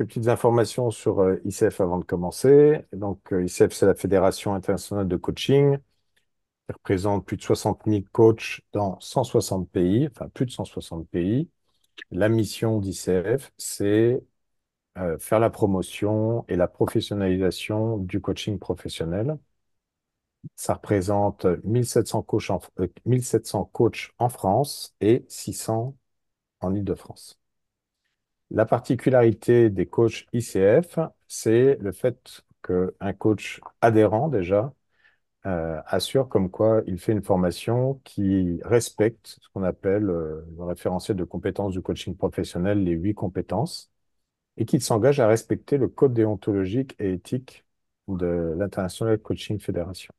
quelques petites informations sur ICF avant de commencer. ICF, c'est la Fédération internationale de coaching qui représente plus de 60 000 coachs dans 160 pays, enfin plus de 160 pays. La mission d'ICF, c'est faire la promotion et la professionnalisation du coaching professionnel. Ça représente 1700 coachs en France et 600 en Île-de-France. La particularité des coachs ICF, c'est le fait qu'un coach adhérent déjà assure comme quoi il fait une formation qui respecte ce qu'on appelle le référentiel de compétences du coaching professionnel, les 8 compétences, et qu'il s'engage à respecter le code déontologique et éthique de l'International Coaching Federation.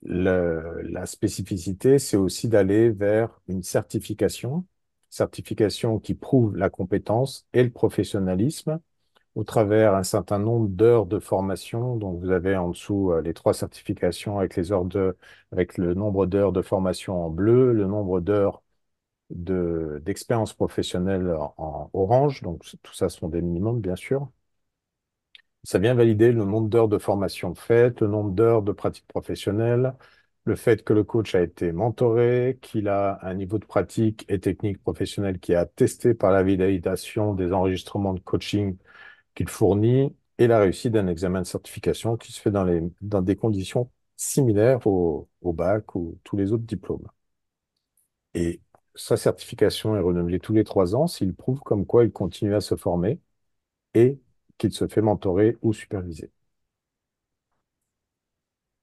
La spécificité, c'est aussi d'aller vers une certification qui prouve la compétence et le professionnalisme au travers un certain nombre d'heures de formation. Donc, vous avez en dessous les 3 certifications avec avec le nombre d'heures de formation en bleu, le nombre d'heures d'expérience professionnelle en orange. Donc, tout ça sont des minimums, bien sûr. Ça vient valider le nombre d'heures de formation faites, le nombre d'heures de pratique professionnelle, le fait que le coach a été mentoré, qu'il a un niveau de pratique et technique professionnelle qui est attesté par la validation des enregistrements de coaching qu'il fournit et la réussite d'un examen de certification qui se fait dans des conditions similaires au bac ou tous les autres diplômes. Et sa certification est renouvelée tous les 3 ans s'il prouve comme quoi il continue à se former et qu'il se fait mentorer ou superviser.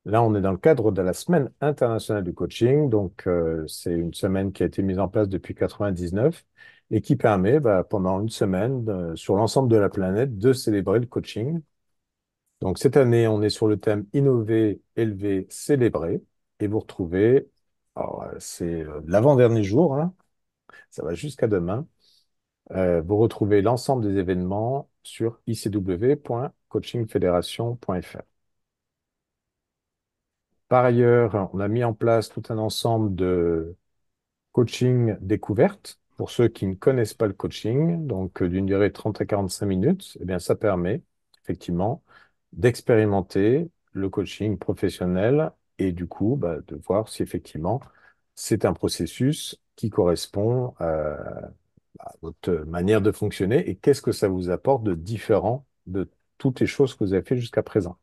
Là, on est dans le cadre de la Semaine internationale du coaching. C'est une semaine qui a été mise en place depuis 99 et qui permet, pendant une semaine, sur l'ensemble de la planète, de célébrer le coaching. Donc, cette année, on est sur le thème Innover, élever, célébrer. Et vous retrouvez, alors, c'est l'avant-dernier jour, hein, ça va jusqu'à demain. Vous retrouvez l'ensemble des événements sur icw.coachingfederation.fr. Par ailleurs, on a mis en place tout un ensemble de coaching découverte pour ceux qui ne connaissent pas le coaching, donc d'une durée de 30 à 45 minutes. Eh bien, ça permet effectivement d'expérimenter le coaching professionnel et du coup de voir si effectivement c'est un processus qui correspond à votre manière de fonctionner et qu'est-ce que ça vous apporte de différent de toutes les choses que vous avez fait jusqu'à présent.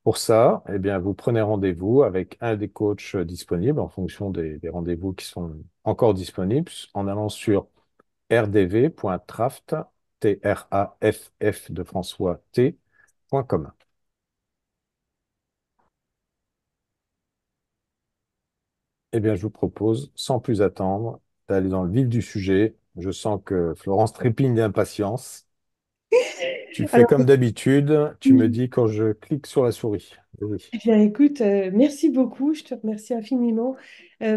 Pour ça, eh bien, vous prenez rendez-vous avec un des coachs disponibles en fonction des rendez-vous qui sont encore disponibles en allant sur rdv.traft, T-R-A-F-F de François T.com. Eh bien, je vous propose, sans plus attendre, d'aller dans le vif du sujet. Je sens que Florence trépigne d'impatience. Tu fais Alors, comme d'habitude, tu me oui. dis quand je clique sur la souris. Oui. Eh bien, écoute, merci beaucoup. Je te remercie infiniment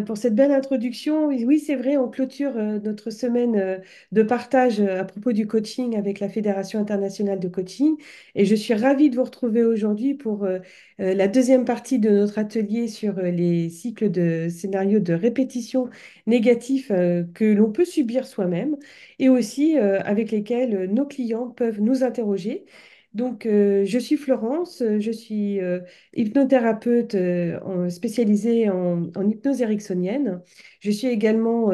pour cette belle introduction. Oui, oui, c'est vrai, on clôture notre semaine de partage à propos du coaching avec la Fédération internationale de coaching. Et je suis ravie de vous retrouver aujourd'hui pour la deuxième partie de notre atelier sur les cycles de scénarios de répétition négatifs que l'on peut subir soi-même et aussi avec lesquels nos clients peuvent nous interroger. Donc, je suis Florence, je suis hypnothérapeute spécialisée en hypnose ericksonienne. Je suis également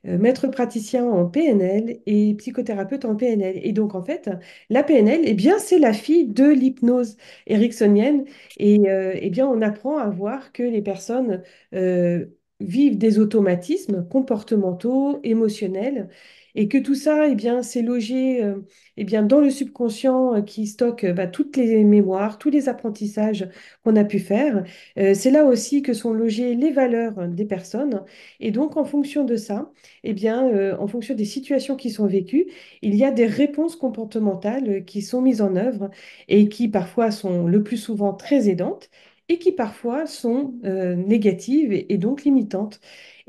maître praticien en PNL et psychothérapeute en PNL. Et donc, en fait, la PNL, eh bien, c'est la fille de l'hypnose ericksonienne. Et eh bien, on apprend à voir que les personnes vivent des automatismes comportementaux, émotionnels. Et que tout ça, eh bien, c'est logé eh bien, dans le subconscient qui stocke toutes les mémoires, tous les apprentissages qu'on a pu faire. C'est là aussi que sont logées les valeurs des personnes. Et donc, en fonction de ça, eh bien, en fonction des situations qui sont vécues, il y a des réponses comportementales qui sont mises en œuvre et qui parfois sont le plus souvent très aidantes et qui parfois sont négatives et donc limitantes.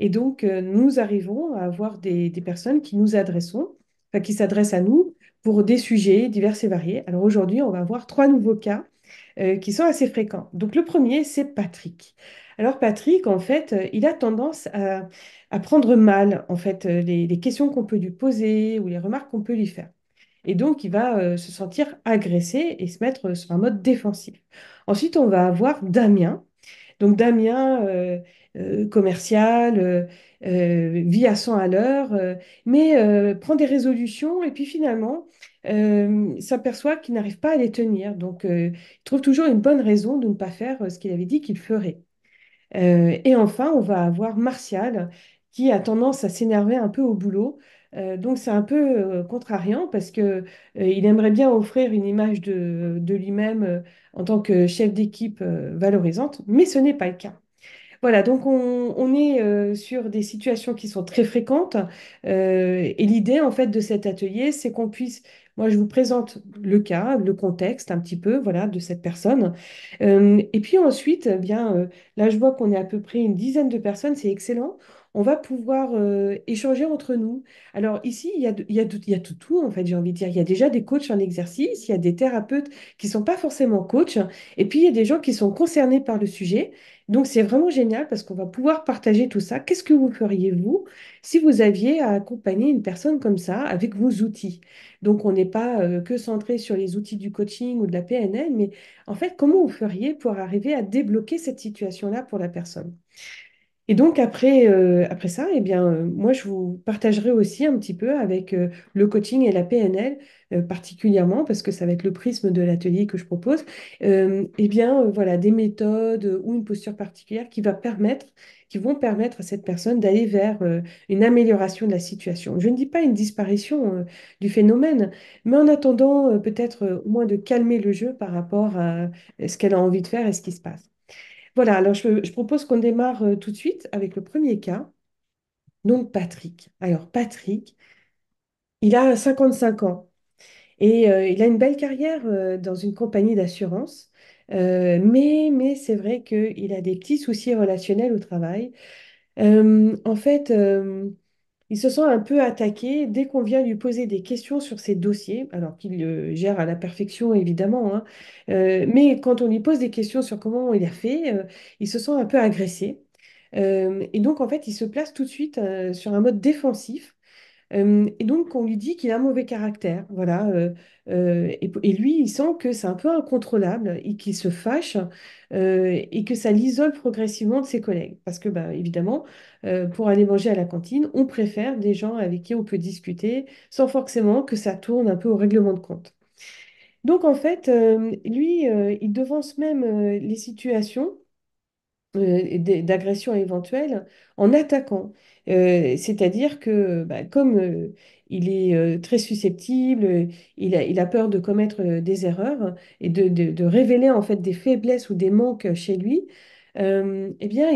Et donc, nous arrivons à avoir des personnes qui nous adressons, enfin, qui s'adressent à nous pour des sujets divers et variés. Alors aujourd'hui, on va voir 3 nouveaux cas qui sont assez fréquents. Donc le premier, c'est Patrick. Alors Patrick, en fait, il a tendance à prendre mal, en fait, les questions qu'on peut lui poser ou les remarques qu'on peut lui faire. Et donc, il va se sentir agressé et se mettre sur un mode défensif. Ensuite, on va avoir Damien. Donc Damien, commercial, vit à 100 à l'heure, mais prend des résolutions et puis finalement s'aperçoit qu'il n'arrive pas à les tenir. Donc il trouve toujours une bonne raison de ne pas faire ce qu'il avait dit qu'il ferait. Et enfin, on va avoir Martial qui a tendance à s'énerver un peu au boulot. Donc c'est un peu contrariant parce que il aimerait bien offrir une image de lui-même en tant que chef d'équipe valorisante, mais ce n'est pas le cas. Voilà, donc on est sur des situations qui sont très fréquentes. Et l'idée, en fait, de cet atelier, c'est qu'on puisse, moi, je vous présente le cas, le contexte un petit peu, voilà, de cette personne. Et puis ensuite, eh bien, là, je vois qu'on est à peu près une dizaine de personnes, c'est excellent. On va pouvoir échanger entre nous. Alors ici, il y a tout, en fait, j'ai envie de dire. Il y a déjà des coachs en exercice, il y a des thérapeutes qui ne sont pas forcément coachs, et puis il y a des gens qui sont concernés par le sujet. Donc, c'est vraiment génial parce qu'on va pouvoir partager tout ça. Qu'est-ce que vous feriez, vous, si vous aviez à accompagner une personne comme ça avec vos outils? Donc, on n'est pas que centré sur les outils du coaching ou de la PNL, mais en fait, comment vous feriez pour arriver à débloquer cette situation-là pour la personne? Et donc après ça, eh bien, moi, je vous partagerai aussi un petit peu avec le coaching et la PNL, particulièrement, parce que ça va être le prisme de l'atelier que je propose, eh bien, voilà, des méthodes ou une posture particulière qui vont permettre à cette personne d'aller vers une amélioration de la situation. Je ne dis pas une disparition du phénomène, mais en attendant, peut-être au moins de calmer le jeu par rapport à ce qu'elle a envie de faire et ce qui se passe. Voilà, alors je propose qu'on démarre tout de suite avec le premier cas, donc Patrick. Alors Patrick, il a 55 ans et il a une belle carrière dans une compagnie d'assurance, mais c'est vrai qu'il a des petits soucis relationnels au travail. En fait, il se sent un peu attaqué dès qu'on vient lui poser des questions sur ses dossiers, alors qu'il le gère à la perfection, évidemment, hein. Mais quand on lui pose des questions sur comment il a fait, il se sent un peu agressé. Et donc, en fait, il se place tout de suite sur un mode défensif. Et donc, on lui dit qu'il a un mauvais caractère. Voilà. Et lui, il sent que c'est un peu incontrôlable et qu'il se fâche et que ça l'isole progressivement de ses collègues. Parce que, bah, évidemment, pour aller manger à la cantine, on préfère des gens avec qui on peut discuter sans forcément que ça tourne un peu au règlement de compte. Donc, en fait, lui, il devance même les situations d'agression éventuelle en attaquant. C'est-à-dire que comme il est très susceptible, il a peur de commettre des erreurs et de révéler en fait des faiblesses ou des manques chez lui, eh bien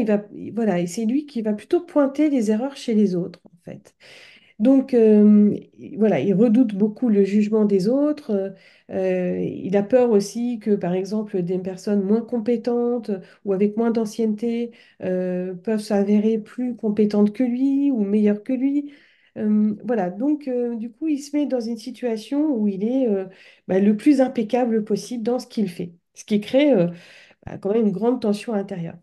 voilà, et c'est lui qui va plutôt pointer les erreurs chez les autres en fait. Donc, voilà, il redoute beaucoup le jugement des autres. Il a peur aussi que, par exemple, des personnes moins compétentes ou avec moins d'ancienneté peuvent s'avérer plus compétentes que lui ou meilleures que lui. Voilà, donc, du coup, il se met dans une situation où il est le plus impeccable possible dans ce qu'il fait, ce qui crée quand même une grande tension intérieure.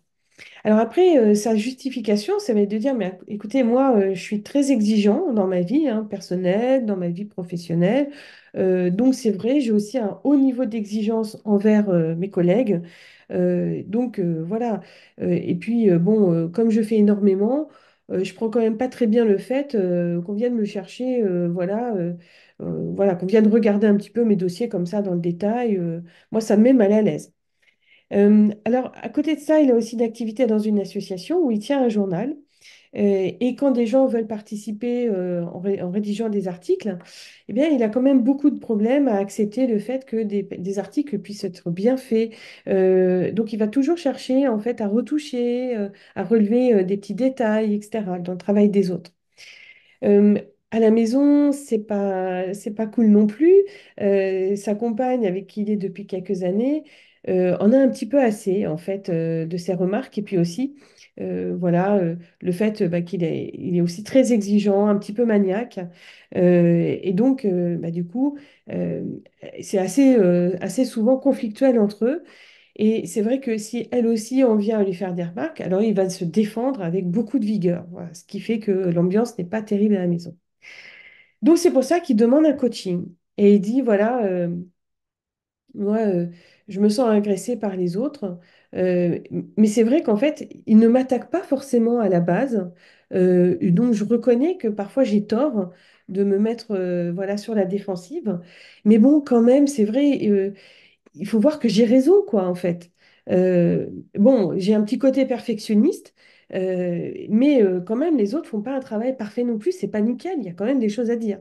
Alors après, sa justification, ça va être de dire, mais écoutez, moi, je suis très exigeant dans ma vie hein, personnelle, dans ma vie professionnelle. Donc c'est vrai, j'ai aussi un haut niveau d'exigence envers mes collègues. Donc voilà. Et puis, bon, comme je fais énormément, je prends quand même pas très bien le fait qu'on vienne me chercher, voilà, qu'on vienne regarder un petit peu mes dossiers comme ça dans le détail. Moi, ça me met mal à l'aise. Alors, à côté de ça, il a aussi une activité dans une association où il tient un journal. Et quand des gens veulent participer en rédigeant des articles, eh bien, il a quand même beaucoup de problèmes à accepter le fait que des articles puissent être bien faits. Donc, il va toujours chercher en fait à retoucher, à relever des petits détails, etc., dans le travail des autres. Euh, à la maison, c'est pas cool non plus. Sa compagne, avec qui il est depuis quelques années, en a un petit peu assez, en fait, de ses remarques. Et puis aussi, voilà, le fait qu'il est aussi très exigeant, un petit peu maniaque. Et donc, du coup, euh, c'est assez souvent conflictuel entre eux. Et c'est vrai que si elle aussi en vient à lui faire des remarques, alors il va se défendre avec beaucoup de vigueur. Voilà, ce qui fait que l'ambiance n'est pas terrible à la maison. Donc c'est pour ça qu'il demande un coaching. Et il dit, voilà, moi, je me sens agressé par les autres. Mais c'est vrai qu'en fait, il ne m'attaque pas forcément à la base. Et donc, je reconnais que parfois j'ai tort de me mettre voilà, sur la défensive. Mais bon, quand même, c'est vrai, il faut voir que j'ai raison, quoi, en fait. Bon, j'ai un petit côté perfectionniste, mais quand même, les autres font pas un travail parfait non plus. C'est pas nickel, il y a quand même des choses à dire.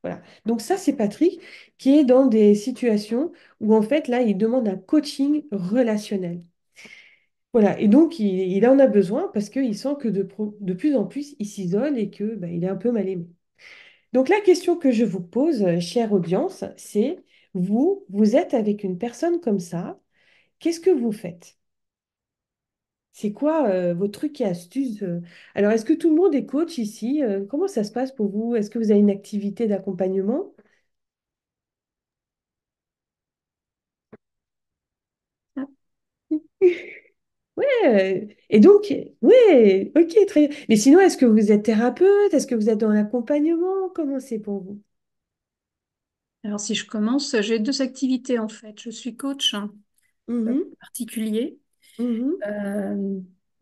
Voilà. Donc ça, c'est Patrick qui est dans des situations où, en fait, là, il demande un coaching relationnel. Voilà. Et donc, il en a besoin parce qu'il sent que de plus en plus, il s'isole et que, bah, il est un peu mal aimé. Donc la question que je vous pose, chère audience, c'est, vous êtes avec une personne comme ça. Qu'est-ce que vous faites? C'est quoi vos trucs et astuces? Alors, est-ce que tout le monde est coach ici? Comment ça se passe pour vous? Est-ce que vous avez une activité d'accompagnement? Et donc, ouais, ok, très bien. Mais sinon, est-ce que vous êtes thérapeute? Est-ce que vous êtes dans l'accompagnement? Comment c'est pour vous? Alors, si je commence, j'ai deux activités en fait. Je suis coach Mhm, particulier. mhm, Euh,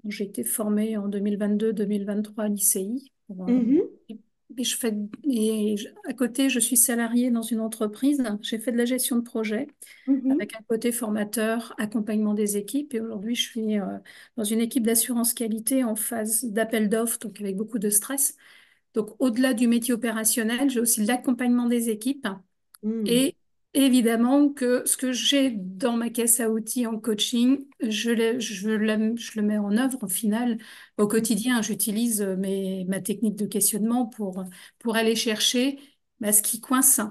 j'ai été formée en 2022-2023 à l'ICI. mhm, Et à côté, je suis salariée dans une entreprise. J'ai fait de la gestion de projet mhm, avec un côté formateur, accompagnement des équipes. Et aujourd'hui, je suis dans une équipe d'assurance qualité en phase d'appel d'offres, donc avec beaucoup de stress. Donc, au-delà du métier opérationnel, j'ai aussi l'accompagnement des équipes. mhm, Et évidemment que ce que j'ai dans ma caisse à outils en coaching, je le mets en œuvre au final. Au mhm. quotidien, j'utilise ma technique de questionnement pour aller chercher ce qui coince.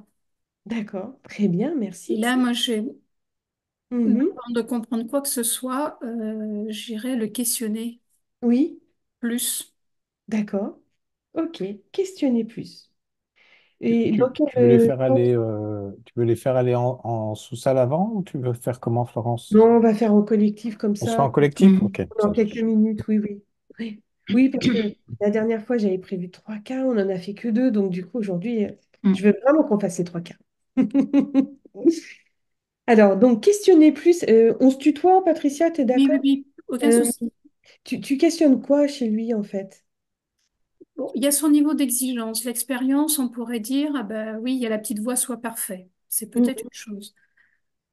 D'accord, très bien, Et merci. là, moi, Mhm, avant de comprendre quoi que ce soit, j'irai le questionner oui, plus. d'accord. Ok, questionnez plus. Et dans quel Tu veux les faire sens? aller, tu veux les faire aller en sous-salle avant ou tu veux faire comment, Florence? Non, on va faire en collectif comme On se fait ça. en collectif? Mm. Ok, Dans ça quelques marche. minutes, oui, oui. Oui, oui, parce que la dernière fois, j'avais prévu trois cas, on n'en a fait que deux. Donc, du coup, aujourd'hui, je Mm. veux vraiment qu'on fasse ces trois cas. Alors, donc, questionner plus. On se tutoie, Patricia, tu es Oui, oui, d'accord? oui, aucun Euh, souci. tu questionnes quoi chez lui, en fait? Bon, il y a son niveau d'exigence. L'expérience, on pourrait dire, ah ben oui, il y a la petite voix soit parfait. C'est peut-être Mhm, une chose.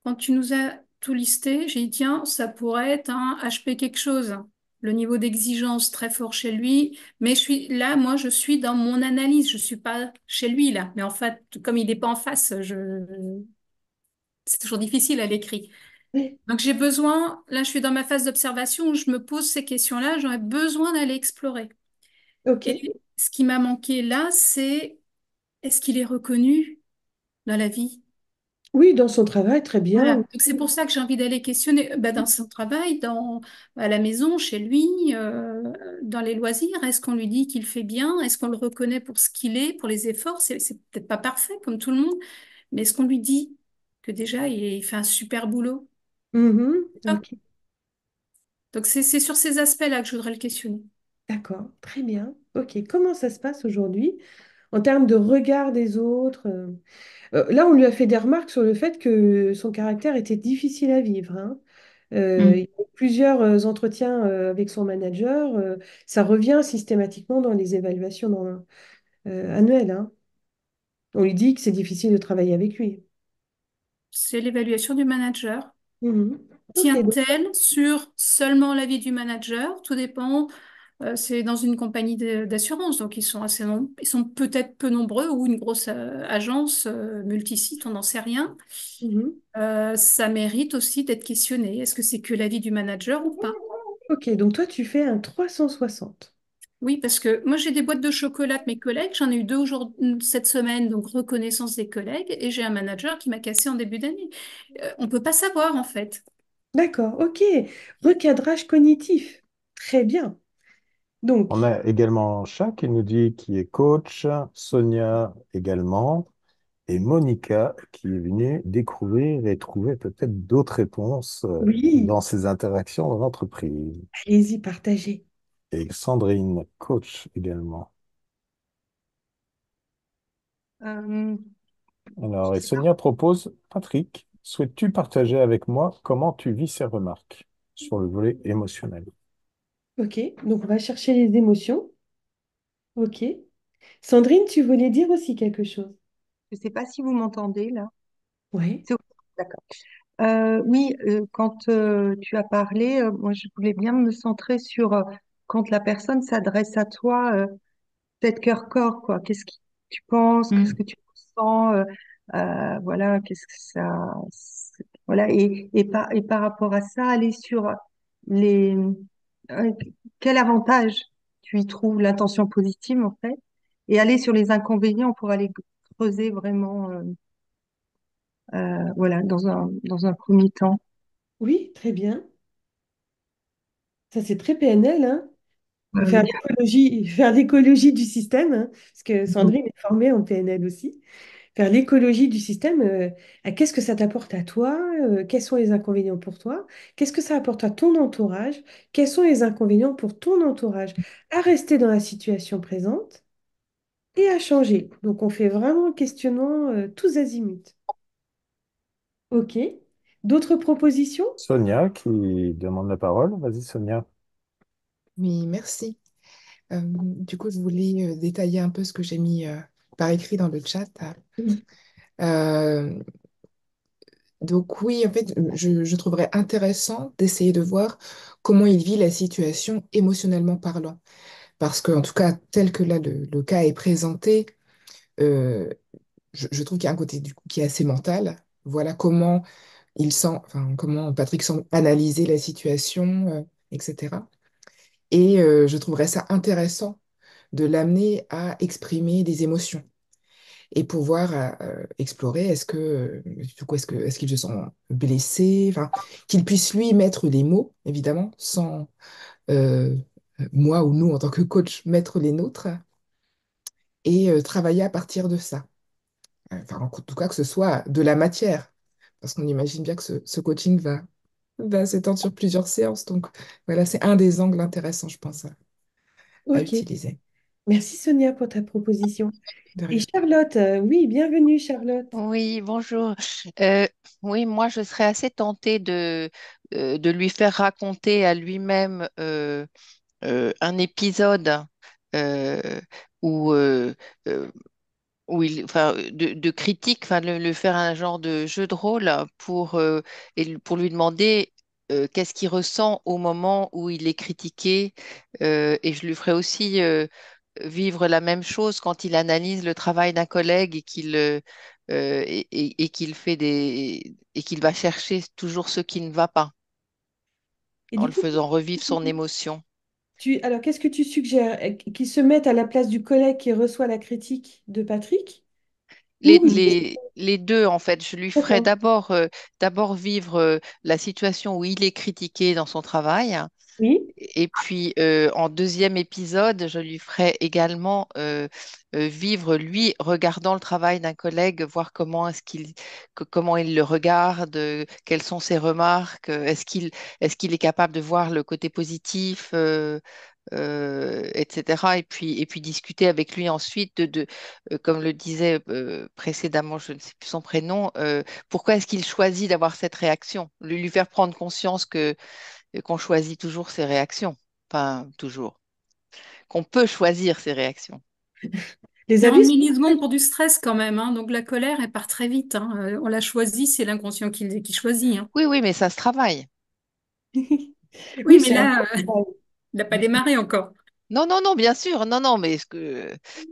Quand tu nous as tout listé, j'ai dit, tiens, ça pourrait être un HP quelque chose. Le niveau d'exigence très fort chez lui. Mais moi, je suis dans mon analyse. Je suis pas chez lui, là. Mais en fait, comme il n'est pas en face, c'est toujours difficile à l'écrit. oui, Donc, j'ai besoin, là, je suis dans ma phase d'observation où je me pose ces questions-là. J'aurais besoin d'aller explorer. ok. Et ce qui m'a manqué là, c'est est-ce qu'il est reconnu dans la vie? Oui, dans son travail, très bien. Voilà. Donc c'est pour ça que j'ai envie d'aller questionner dans son travail, à la maison, chez lui, dans les loisirs. Est-ce qu'on lui dit qu'il fait bien? Est-ce qu'on le reconnaît pour ce qu'il est, pour les efforts? C'est peut-être pas parfait comme tout le monde, mais est-ce qu'on lui dit que déjà il fait un super boulot? Mhm, Top. ok, Donc c'est sur ces aspects-là que je voudrais le questionner. d'accord, très bien. Ok, comment ça se passe aujourd'hui en termes de regard des autres? Là, on lui a fait des remarques sur le fait que son caractère était difficile à vivre, hein. Il y a Mm. eu plusieurs entretiens avec son manager. Ça revient systématiquement dans les évaluations annuelles, hein. On lui dit que c'est difficile de travailler avec lui. C'est l'évaluation du manager. Mhm. Ok, donc, Tient-elle sur seulement l'avis du manager? Tout dépend. C'est dans une compagnie d'assurance, donc ils sont peut-être peu nombreux ou une grosse agence multisite, on n'en sait rien. mhm. Ça mérite aussi d'être questionné. Est-ce que c'est que l'avis du manager ou pas? Ok, donc toi, tu fais un 360. Oui, parce que moi j'ai des boîtes de chocolat de mes collègues, j'en ai eu deux cette semaine, donc reconnaissance des collègues, et j'ai un manager qui m'a cassé en début d'année. On peut pas savoir en fait. D'accord, ok. Recadrage cognitif. Très bien. On Donc, a également Chat qui nous dit qui est coach, Sonia également, et Monica qui est venue découvrir et trouver peut-être d'autres réponses oui, dans ses interactions dans l'entreprise. allez-y, partagez. Et Sandrine, coach également. Euh, Alors, et Je sais pas. Sonia propose, Patrick, souhaites-tu partager avec moi comment tu vis ces remarques sur le volet émotionnel? Ok, donc on va chercher les émotions. Ok. Sandrine, tu voulais dire aussi quelque chose? Je sais pas si vous m'entendez là. Oui. C'est OK, d'accord. Oui, quand tu as parlé, moi je voulais bien me centrer sur quand la personne s'adresse à toi, tête, cœur, corps, quoi. Qu'est-ce que tu penses, qu'est-ce Mm. que tu ressens, voilà, qu'est-ce que voilà, et par rapport à ça, aller sur les, euh, quel avantage tu y trouves l'intention positive en fait, et aller sur les inconvénients pour aller creuser vraiment, voilà, dans un premier temps. Oui, très bien. Ça, c'est très PNL, hein? Ah oui. Faire l'écologie du système, hein, parce que Sandrine est formée en PNL aussi. Faire l'écologie du système, qu'est-ce que ça t'apporte à toi? Quels sont les inconvénients pour toi? Qu'est-ce que ça apporte à ton entourage? Quels sont les inconvénients pour ton entourage? À rester dans la situation présente et à changer. Donc, on fait vraiment un questionnement tous azimuts. OK. D'autres propositions? Sonia qui demande la parole. Vas-y, Sonia. Oui, merci. Du coup, je voulais détailler un peu ce que j'ai mis par écrit dans le chat. Oui. Euh, donc oui, en fait, je trouverais intéressant d'essayer de voir comment il vit la situation émotionnellement parlant. Parce que, en tout cas, tel que là, le cas est présenté, euh, je trouve qu'il y a un côté du coup qui est assez mental. Voilà comment il sent, enfin, comment Patrick semble analyser la situation, etc. Et je trouverais ça intéressant de l'amener à exprimer des émotions et pouvoir explorer du coup, est-ce qu'il se sent blessé, enfin, qu'il puisse lui mettre les mots, évidemment, sans euh, moi ou nous, en tant que coach, mettre les nôtres et travailler à partir de ça. Enfin, en tout cas, que ce soit de la matière, parce qu'on imagine bien que ce coaching va s'étendre sur plusieurs séances. Donc, voilà, c'est un des angles intéressants, je pense, à OK. utiliser. Merci Sonia pour ta proposition. De Et rien. Charlotte, oui, bienvenue Charlotte. Oui, bonjour. Oui, moi, je serais assez tentée de lui faire raconter à lui-même un épisode euh, où, euh, enfin, de critique, enfin, le faire un genre de jeu de rôle pour lui demander qu'est-ce qu'il ressent au moment où il est critiqué. Et je lui ferai aussi vivre la même chose quand il analyse le travail d'un collègue et qu'il fait et qu'il va chercher toujours ce qui ne va pas Et en du le coup, faisant revivre son émotion. alors qu'est-ce que tu suggères? Qu'ils se mettent à la place du collègue qui reçoit la critique de Patrick? Ou Les deux, en fait, je lui ferai D'accord. d'abord vivre la situation où il est critiqué dans son travail. Oui. Et puis, en deuxième épisode, je lui ferai également vivre, lui, regardant le travail d'un collègue, voir comment il le regarde, quelles sont ses remarques, est-ce qu'il est capable de voir le côté positif, etc. Et puis discuter avec lui ensuite comme le disait précédemment, je ne sais plus son prénom, pourquoi est-ce qu'il choisit d'avoir cette réaction? Lui faire prendre conscience qu'on choisit toujours ses réactions. Enfin, toujours. Qu'on peut choisir ses réactions. Les C'est en avis sont millisecondes pour du stress quand même, hein. Donc la colère, elle part très vite, hein. On la choisit, c'est l'inconscient qui choisit, hein. Oui, oui, mais ça se travaille. Oui, Oui, mais c'est un là, peu pareil. il n'a pas démarré encore. Non, non, non, bien sûr. Non, non, mais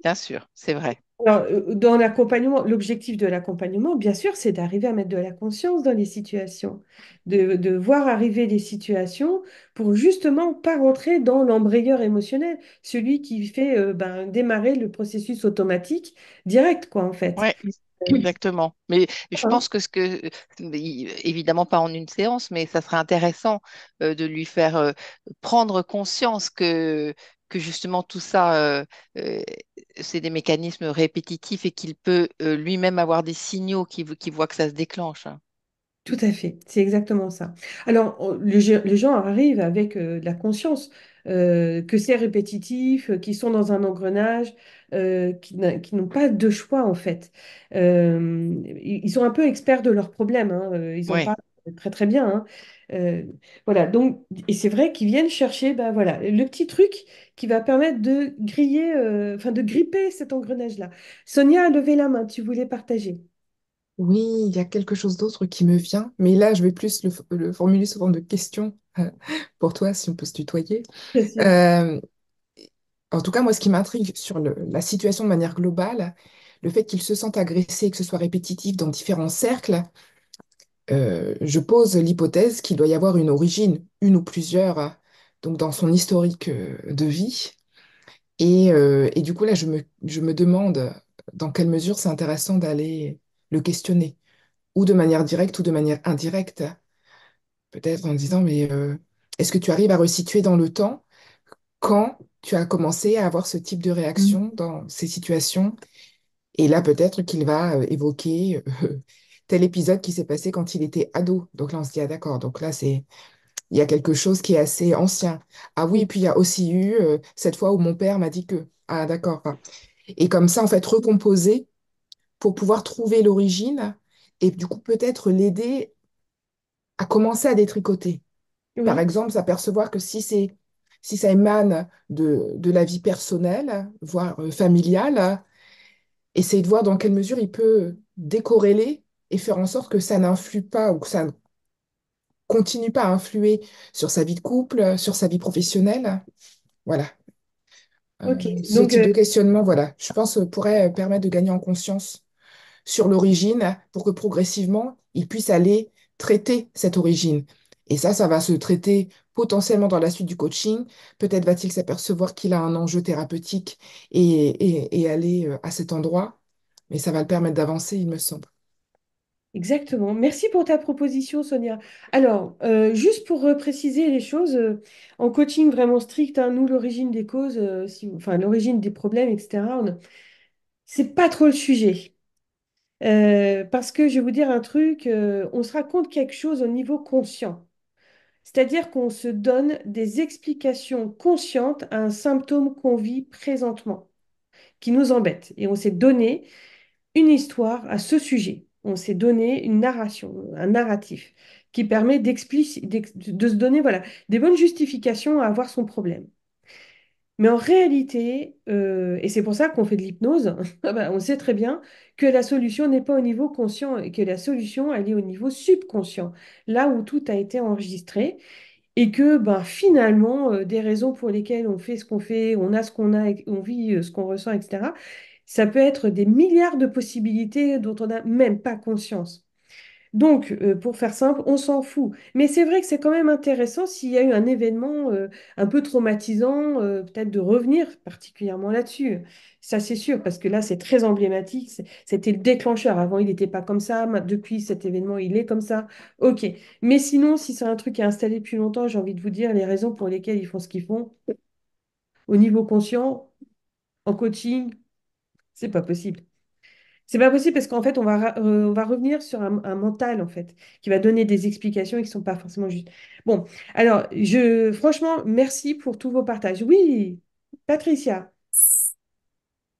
bien sûr, c'est vrai. Alors, dans l'accompagnement, l'objectif de l'accompagnement, bien sûr, c'est d'arriver à mettre de la conscience dans les situations, de voir arriver les situations pour justement pas rentrer dans l'embrayeur émotionnel, celui qui fait démarrer le processus automatique direct, quoi, en fait. Ouais, exactement. Mais je Hein. pense évidemment pas en une séance, mais ça serait intéressant de lui faire prendre conscience que justement tout ça, c'est des mécanismes répétitifs et qu'il peut lui-même avoir des signaux qui voient que ça se déclenche, hein. Tout à fait, c'est exactement ça. Alors, les gens arrivent avec de la conscience que c'est répétitif, qu'ils sont dans un engrenage, qui n'ont pas de choix en fait. Ils sont un peu experts de leurs problèmes, hein, ils en Oui, parlent très très bien, hein. Euh, voilà, donc, et c'est vrai qu'ils viennent chercher ben, voilà, le petit truc qui va permettre de griller, enfin de gripper cet engrenage-là. Sonia a levé la main, tu voulais partager. Oui, il y a quelque chose d'autre qui me vient, mais là, je vais plus le formuler sous forme de question pour toi, si on peut se tutoyer. Bien sûr. Euh, En tout cas, moi, ce qui m'intrigue sur la situation de manière globale, le fait qu'il se sente agressé, que ce soit répétitif dans différents cercles, je pose l'hypothèse qu'il doit y avoir une origine, une ou plusieurs, donc dans son historique de vie. Et du coup, là, je me demande dans quelle mesure c'est intéressant d'aller le questionner, ou de manière directe ou de manière indirecte, peut-être en disant, mais est-ce que tu arrives à resituer dans le temps quand tu as commencé à avoir ce type de réaction dans ces situations? Et là, peut-être qu'il va évoquer tel épisode qui s'est passé quand il était ado. Donc là, on se dit, ah d'accord, donc là, il y a quelque chose qui est assez ancien. Ah oui, et puis il y a aussi eu cette fois où mon père m'a dit que. Ah d'accord. Enfin, et comme ça, en fait, recomposer pour pouvoir trouver l'origine et du coup, peut-être l'aider à commencer à détricoter. Par Oui. exemple, s'apercevoir que si ça émane de la vie personnelle, voire familiale, essayer de voir dans quelle mesure il peut décorréler et faire en sorte que ça n'influe pas ou que ça ne continue pas à influer sur sa vie de couple, sur sa vie professionnelle. Voilà. Ok, Ce donc type de questionnement, voilà, je pense, pourrait permettre de gagner en conscience sur l'origine pour que progressivement, il puisse aller traiter cette origine. Et ça va se traiter potentiellement dans la suite du coaching. Peut-être va-t-il s'apercevoir qu'il a un enjeu thérapeutique et aller à cet endroit, mais ça va le permettre d'avancer, il me semble. exactement. Merci pour ta proposition, Sonia. Alors, juste pour préciser les choses, en coaching vraiment strict, hein, nous, l'origine des causes, enfin l'origine des problèmes, etc., c'est pas trop le sujet. Parce que je vais vous dire un truc, on se raconte quelque chose au niveau conscient. C'est-à-dire qu'on se donne des explications conscientes à un symptôme qu'on vit présentement, qui nous embête. Et on s'est donné une histoire à ce sujet. On s'est donné une narration, un narratif qui permet de se donner voilà, des bonnes justifications à avoir son problème. Mais en réalité, et c'est pour ça qu'on fait de l'hypnose, ah ben, on sait très bien que la solution n'est pas au niveau conscient et que la solution, elle est au niveau subconscient, là où tout a été enregistré et que ben, finalement, des raisons pour lesquelles on fait ce qu'on fait, on a ce qu'on a, on vit ce qu'on ressent, etc., ça peut être des milliards de possibilités dont on n'a même pas conscience. Donc, pour faire simple, on s'en fout. Mais c'est vrai que c'est quand même intéressant s'il y a eu un événement un peu traumatisant, peut-être de revenir particulièrement là-dessus. Ça, c'est sûr, parce que là, c'est très emblématique. C'était le déclencheur. Avant, il n'était pas comme ça. Depuis cet événement, il est comme ça. OK. Mais sinon, si c'est un truc qui est installé depuis longtemps, j'ai envie de vous dire les raisons pour lesquelles ils font ce qu'ils font. Au niveau conscient, en coaching, c'est pas possible. C'est pas possible parce qu'en fait, on va revenir sur un mental, en fait, qui va donner des explications et qui sont pas forcément justes. Bon, alors, franchement, merci pour tous vos partages. Oui, Patricia.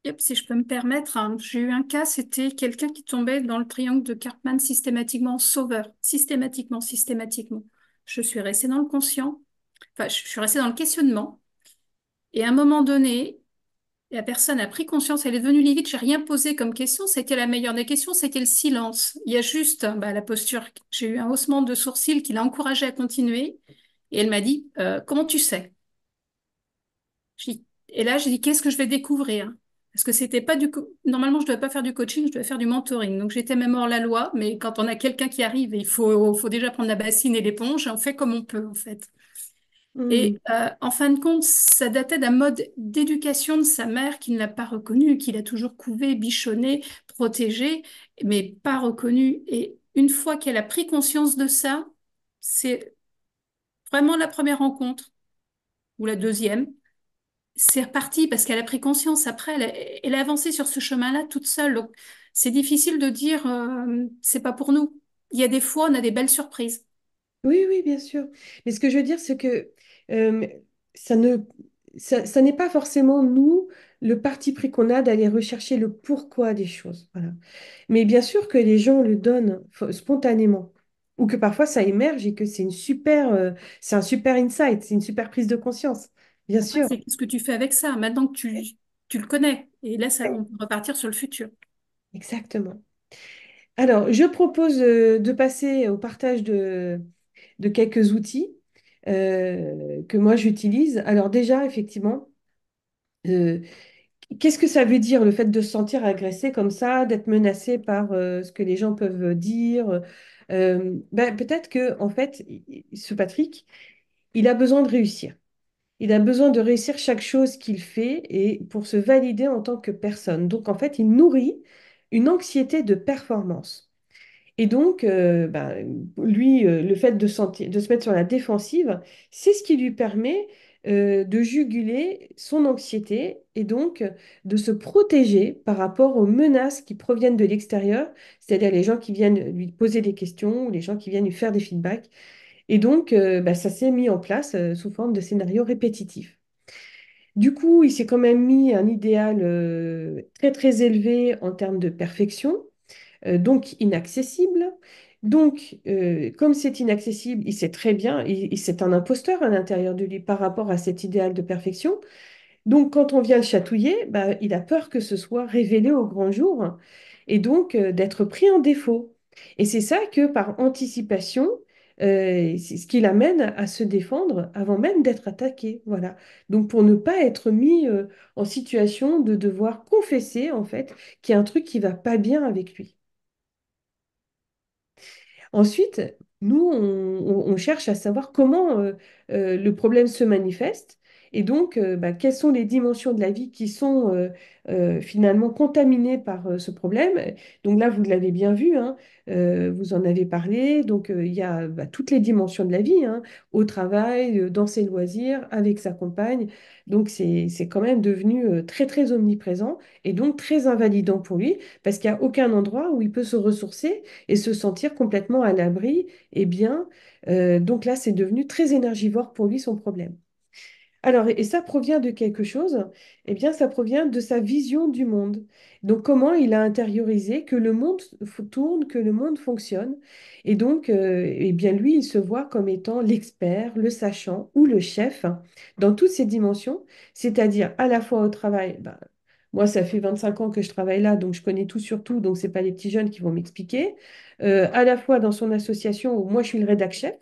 Yep, si je peux me permettre, hein, j'ai eu un cas, c'était quelqu'un qui tombait dans le triangle de Cartman systématiquement, sauveur, systématiquement, systématiquement. Je suis restée dans le conscient, enfin, je suis restée dans le questionnement, et à un moment donné, la personne a pris conscience, elle est devenue livide, j'ai rien posé comme question, c'était la meilleure des questions, c'était le silence. Il y a juste bah, la posture, j'ai eu un haussement de sourcil qui l'a encouragée à continuer, et elle m'a dit, comment tu sais? Et là, j'ai dit, qu'est-ce que je vais découvrir? Parce que c'était pas Normalement, je ne devais pas faire du coaching, je devais faire du mentoring. Donc, j'étais même hors la loi, mais quand on a quelqu'un qui arrive, faut déjà prendre la bassine et l'éponge, et on fait comme on peut, en fait. Hmm, Et en fin de compte, ça datait d'un mode d'éducation de sa mère qui ne l'a pas reconnu, qu'il a toujours couvé, bichonné, protégé, mais pas reconnu. Et une fois qu'elle a pris conscience de ça, c'est vraiment la première rencontre, ou la deuxième. C'est reparti parce qu'elle a pris conscience. Après, elle a avancé sur ce chemin-là toute seule. Donc, c'est difficile de dire c'est pas pour nous. il y a des fois, on a des belles surprises. Oui, oui, bien sûr. Mais ce que je veux dire, c'est que euh, ça ne, ça n'est pas forcément nous le parti pris qu'on a d'aller rechercher le pourquoi des choses. Voilà. Mais bien sûr que les gens le donnent spontanément, ou que parfois ça émerge et que c'est un super insight, c'est une super prise de conscience. Bien Après, sûr, c'est ce que tu fais avec ça, maintenant que tu le connais. Et là, ça, on peut repartir sur le futur. exactement. Alors, je propose de passer au partage de quelques outils que moi j'utilise. Alors déjà, effectivement, euh, qu'est-ce que ça veut dire le fait de se sentir agressé comme ça, d'être menacé par ce que les gens peuvent dire? Ben, peut-être que en fait, ce Patrick, il a besoin de réussir. Il a besoin de réussir chaque chose qu'il fait et pour se valider en tant que personne. Donc en fait, il nourrit une anxiété de performance. Et donc, lui, le fait de se mettre sur la défensive, c'est ce qui lui permet de juguler son anxiété et donc de se protéger par rapport aux menaces qui proviennent de l'extérieur, c'est-à-dire les gens qui viennent lui poser des questions ou les gens qui viennent lui faire des feedbacks. Et donc, ça s'est mis en place sous forme de scénarios répétitifs. Du coup, il s'est quand même mis un idéal très très élevé en termes de perfection, donc inaccessible. Donc, comme c'est inaccessible, il sait très bien, c'est un imposteur à l'intérieur de lui par rapport à cet idéal de perfection. Donc, quand on vient le chatouiller, bah, il a peur que ce soit révélé au grand jour et donc d'être pris en défaut. Et c'est ça que, par anticipation, c'est ce qui l'amène à se défendre avant même d'être attaqué. Voilà. Donc, pour ne pas être mis en situation de devoir confesser, en fait, qu'il y a un truc qui va pas bien avec lui. Ensuite, nous, on cherche à savoir comment le problème se manifeste et donc quelles sont les dimensions de la vie qui sont finalement contaminées par ce problème. Donc là, vous l'avez bien vu, hein, vous en avez parlé. Donc il y a toutes les dimensions de la vie, hein, au travail, dans ses loisirs, avec sa compagne. Donc c'est quand même devenu très, très omniprésent et donc très invalidant pour lui parce qu'il n'y a aucun endroit où il peut se ressourcer et se sentir complètement à l'abri et bien. Donc là, c'est devenu très énergivore pour lui, son problème. Alors, et ça provient de quelque chose, eh bien, ça provient de sa vision du monde. Donc, comment il a intériorisé que le monde tourne, que le monde fonctionne. Et donc, eh bien, lui, il se voit comme étant l'expert, le sachant ou le chef dans toutes ces dimensions, c'est-à-dire à la fois au travail. Moi, ça fait 25 ans que je travaille là, donc je connais tout sur tout, donc ce n'est pas les petits jeunes qui vont m'expliquer. À la fois dans son association où moi, je suis le rédac chef.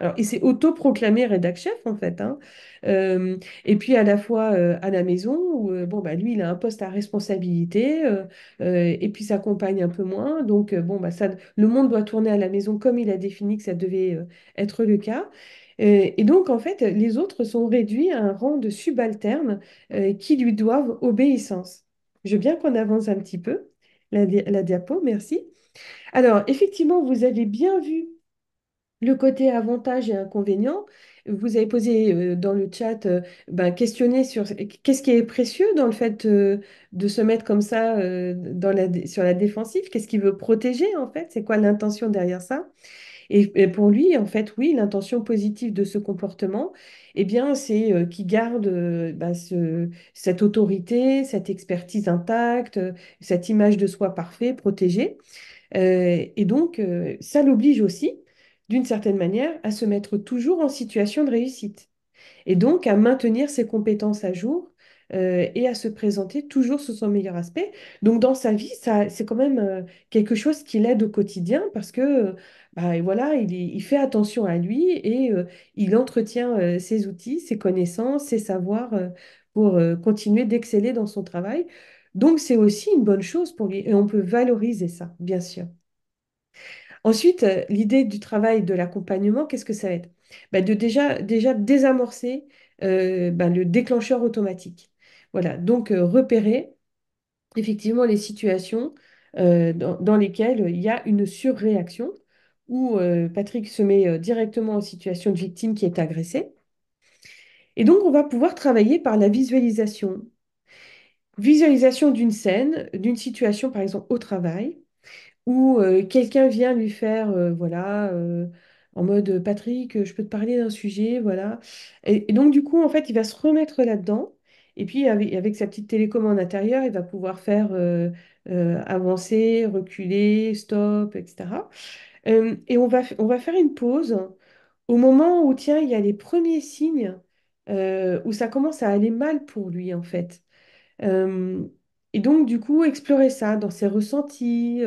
Alors, il s'est autoproclamé rédac chef, en fait, hein. Et puis à la fois à la maison, où bon, lui, il a un poste à responsabilité, et puis sa compagne un peu moins. Donc, le monde doit tourner à la maison comme il a défini que ça devait être le cas. Et donc, en fait, les autres sont réduits à un rang de subalternes qui lui doivent obéissance. Je veux bien qu'on avance un petit peu. La diapo, merci. Alors, effectivement, vous avez bien vu le côté avantages et inconvénients. Vous avez posé dans le chat, questionner sur qu'est-ce qui est précieux dans le fait de se mettre comme ça sur la défensive, qu'est-ce qu'il veut protéger en fait, c'est quoi l'intention derrière ça? Et pour lui, en fait, oui, l'intention positive de ce comportement, eh bien, c'est qu'il garde cette autorité, cette expertise intacte, cette image de soi parfait, protégée. Et donc, ça l'oblige aussi, d'une certaine manière, à se mettre toujours en situation de réussite et donc à maintenir ses compétences à jour et à se présenter toujours sous son meilleur aspect. Donc dans sa vie, ça, c'est quand même quelque chose qui l'aide au quotidien parce que et voilà, il fait attention à lui et il entretient ses outils, ses connaissances, ses savoirs pour continuer d'exceller dans son travail. Donc c'est aussi une bonne chose pour lui et on peut valoriser ça, bien sûr. Ensuite, l'idée du travail de l'accompagnement, qu'est-ce que ça va être? De déjà désamorcer le déclencheur automatique. Voilà, donc repérer effectivement les situations dans lesquelles il y a une surréaction, où Patrick se met directement en situation de victime qui est agressée. Et donc, on va pouvoir travailler par la visualisation. Visualisation d'une scène, d'une situation, par exemple, au travail où quelqu'un vient lui faire, voilà, en mode Patrick, je peux te parler d'un sujet, voilà. Et donc, du coup, en fait, il va se remettre là-dedans. Et puis, avec sa petite télécommande intérieure, il va pouvoir faire avancer, reculer, stop, etc. Et on va faire une pause au moment où, tiens, il y a les premiers signes où ça commence à aller mal pour lui, en fait. Euh, et donc, du coup, explorer ça dans ses ressentis,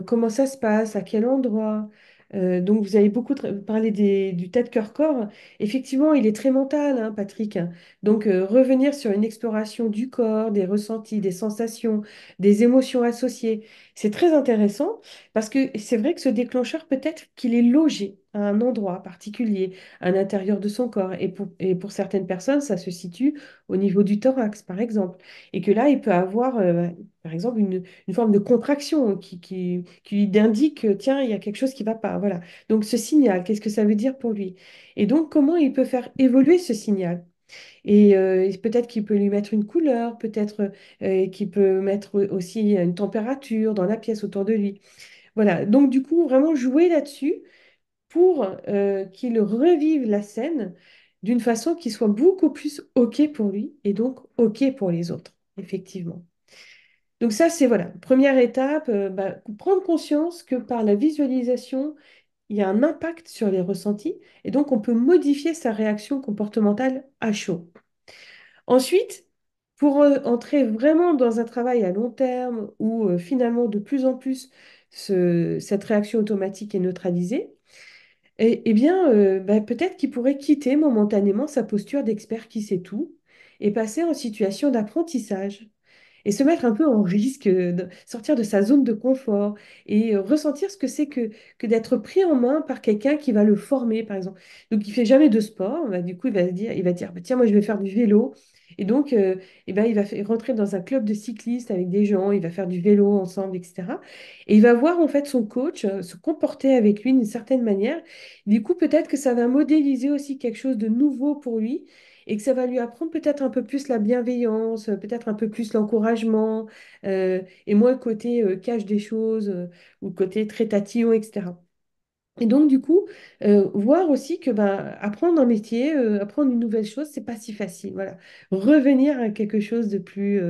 comment ça se passe, à quel endroit. Donc, vous avez beaucoup parlé du tête-cœur-corps. Effectivement, il est très mental, hein, Patrick. Donc, revenir sur une exploration du corps, des ressentis, des sensations, des émotions associées, c'est très intéressant parce que c'est vrai que ce déclencheur, peut-être qu'il est logé à un endroit particulier, à l'intérieur de son corps. Et pour certaines personnes, ça se situe au niveau du thorax, par exemple. Et que là, il peut avoir, par exemple, une forme de contraction qui lui indique que, tiens, il y a quelque chose qui ne va pas. Voilà. Donc, ce signal, qu'est-ce que ça veut dire pour lui? Et donc, comment il peut faire évoluer ce signal? Et peut-être qu'il peut lui mettre une couleur, peut-être qu'il peut mettre aussi une température dans la pièce autour de lui. Voilà. Donc, du coup, vraiment jouer là-dessus pour qu'il revive la scène d'une façon qui soit beaucoup plus OK pour lui et donc OK pour les autres, effectivement. Donc ça, c'est voilà, première étape, prendre conscience que par la visualisation, il y a un impact sur les ressentis et donc on peut modifier sa réaction comportementale à chaud. Ensuite, pour entrer vraiment dans un travail à long terme où finalement de plus en plus cette réaction automatique est neutralisée, eh bien, peut-être qu'il pourrait quitter momentanément sa posture d'expert qui sait tout et passer en situation d'apprentissage et se mettre un peu en risque, sortir de sa zone de confort et ressentir ce que c'est que d'être pris en main par quelqu'un qui va le former, par exemple. Donc, il fait jamais de sport, bah, du coup, il va dire, bah, tiens, moi, je vais faire du vélo. Et donc, il va rentrer dans un club de cyclistes avec des gens, il va faire du vélo ensemble, etc. Et il va voir en fait son coach se comporter avec lui d'une certaine manière. Du coup, peut-être que ça va modéliser aussi quelque chose de nouveau pour lui et que ça va lui apprendre peut-être un peu plus la bienveillance, peut-être un peu plus l'encouragement, et moins le côté cache des choses ou le côté très tatillon, etc. Et donc, du coup, voir aussi que ben, apprendre un métier, apprendre une nouvelle chose, c'est pas si facile. Voilà. Revenir à quelque chose de plus,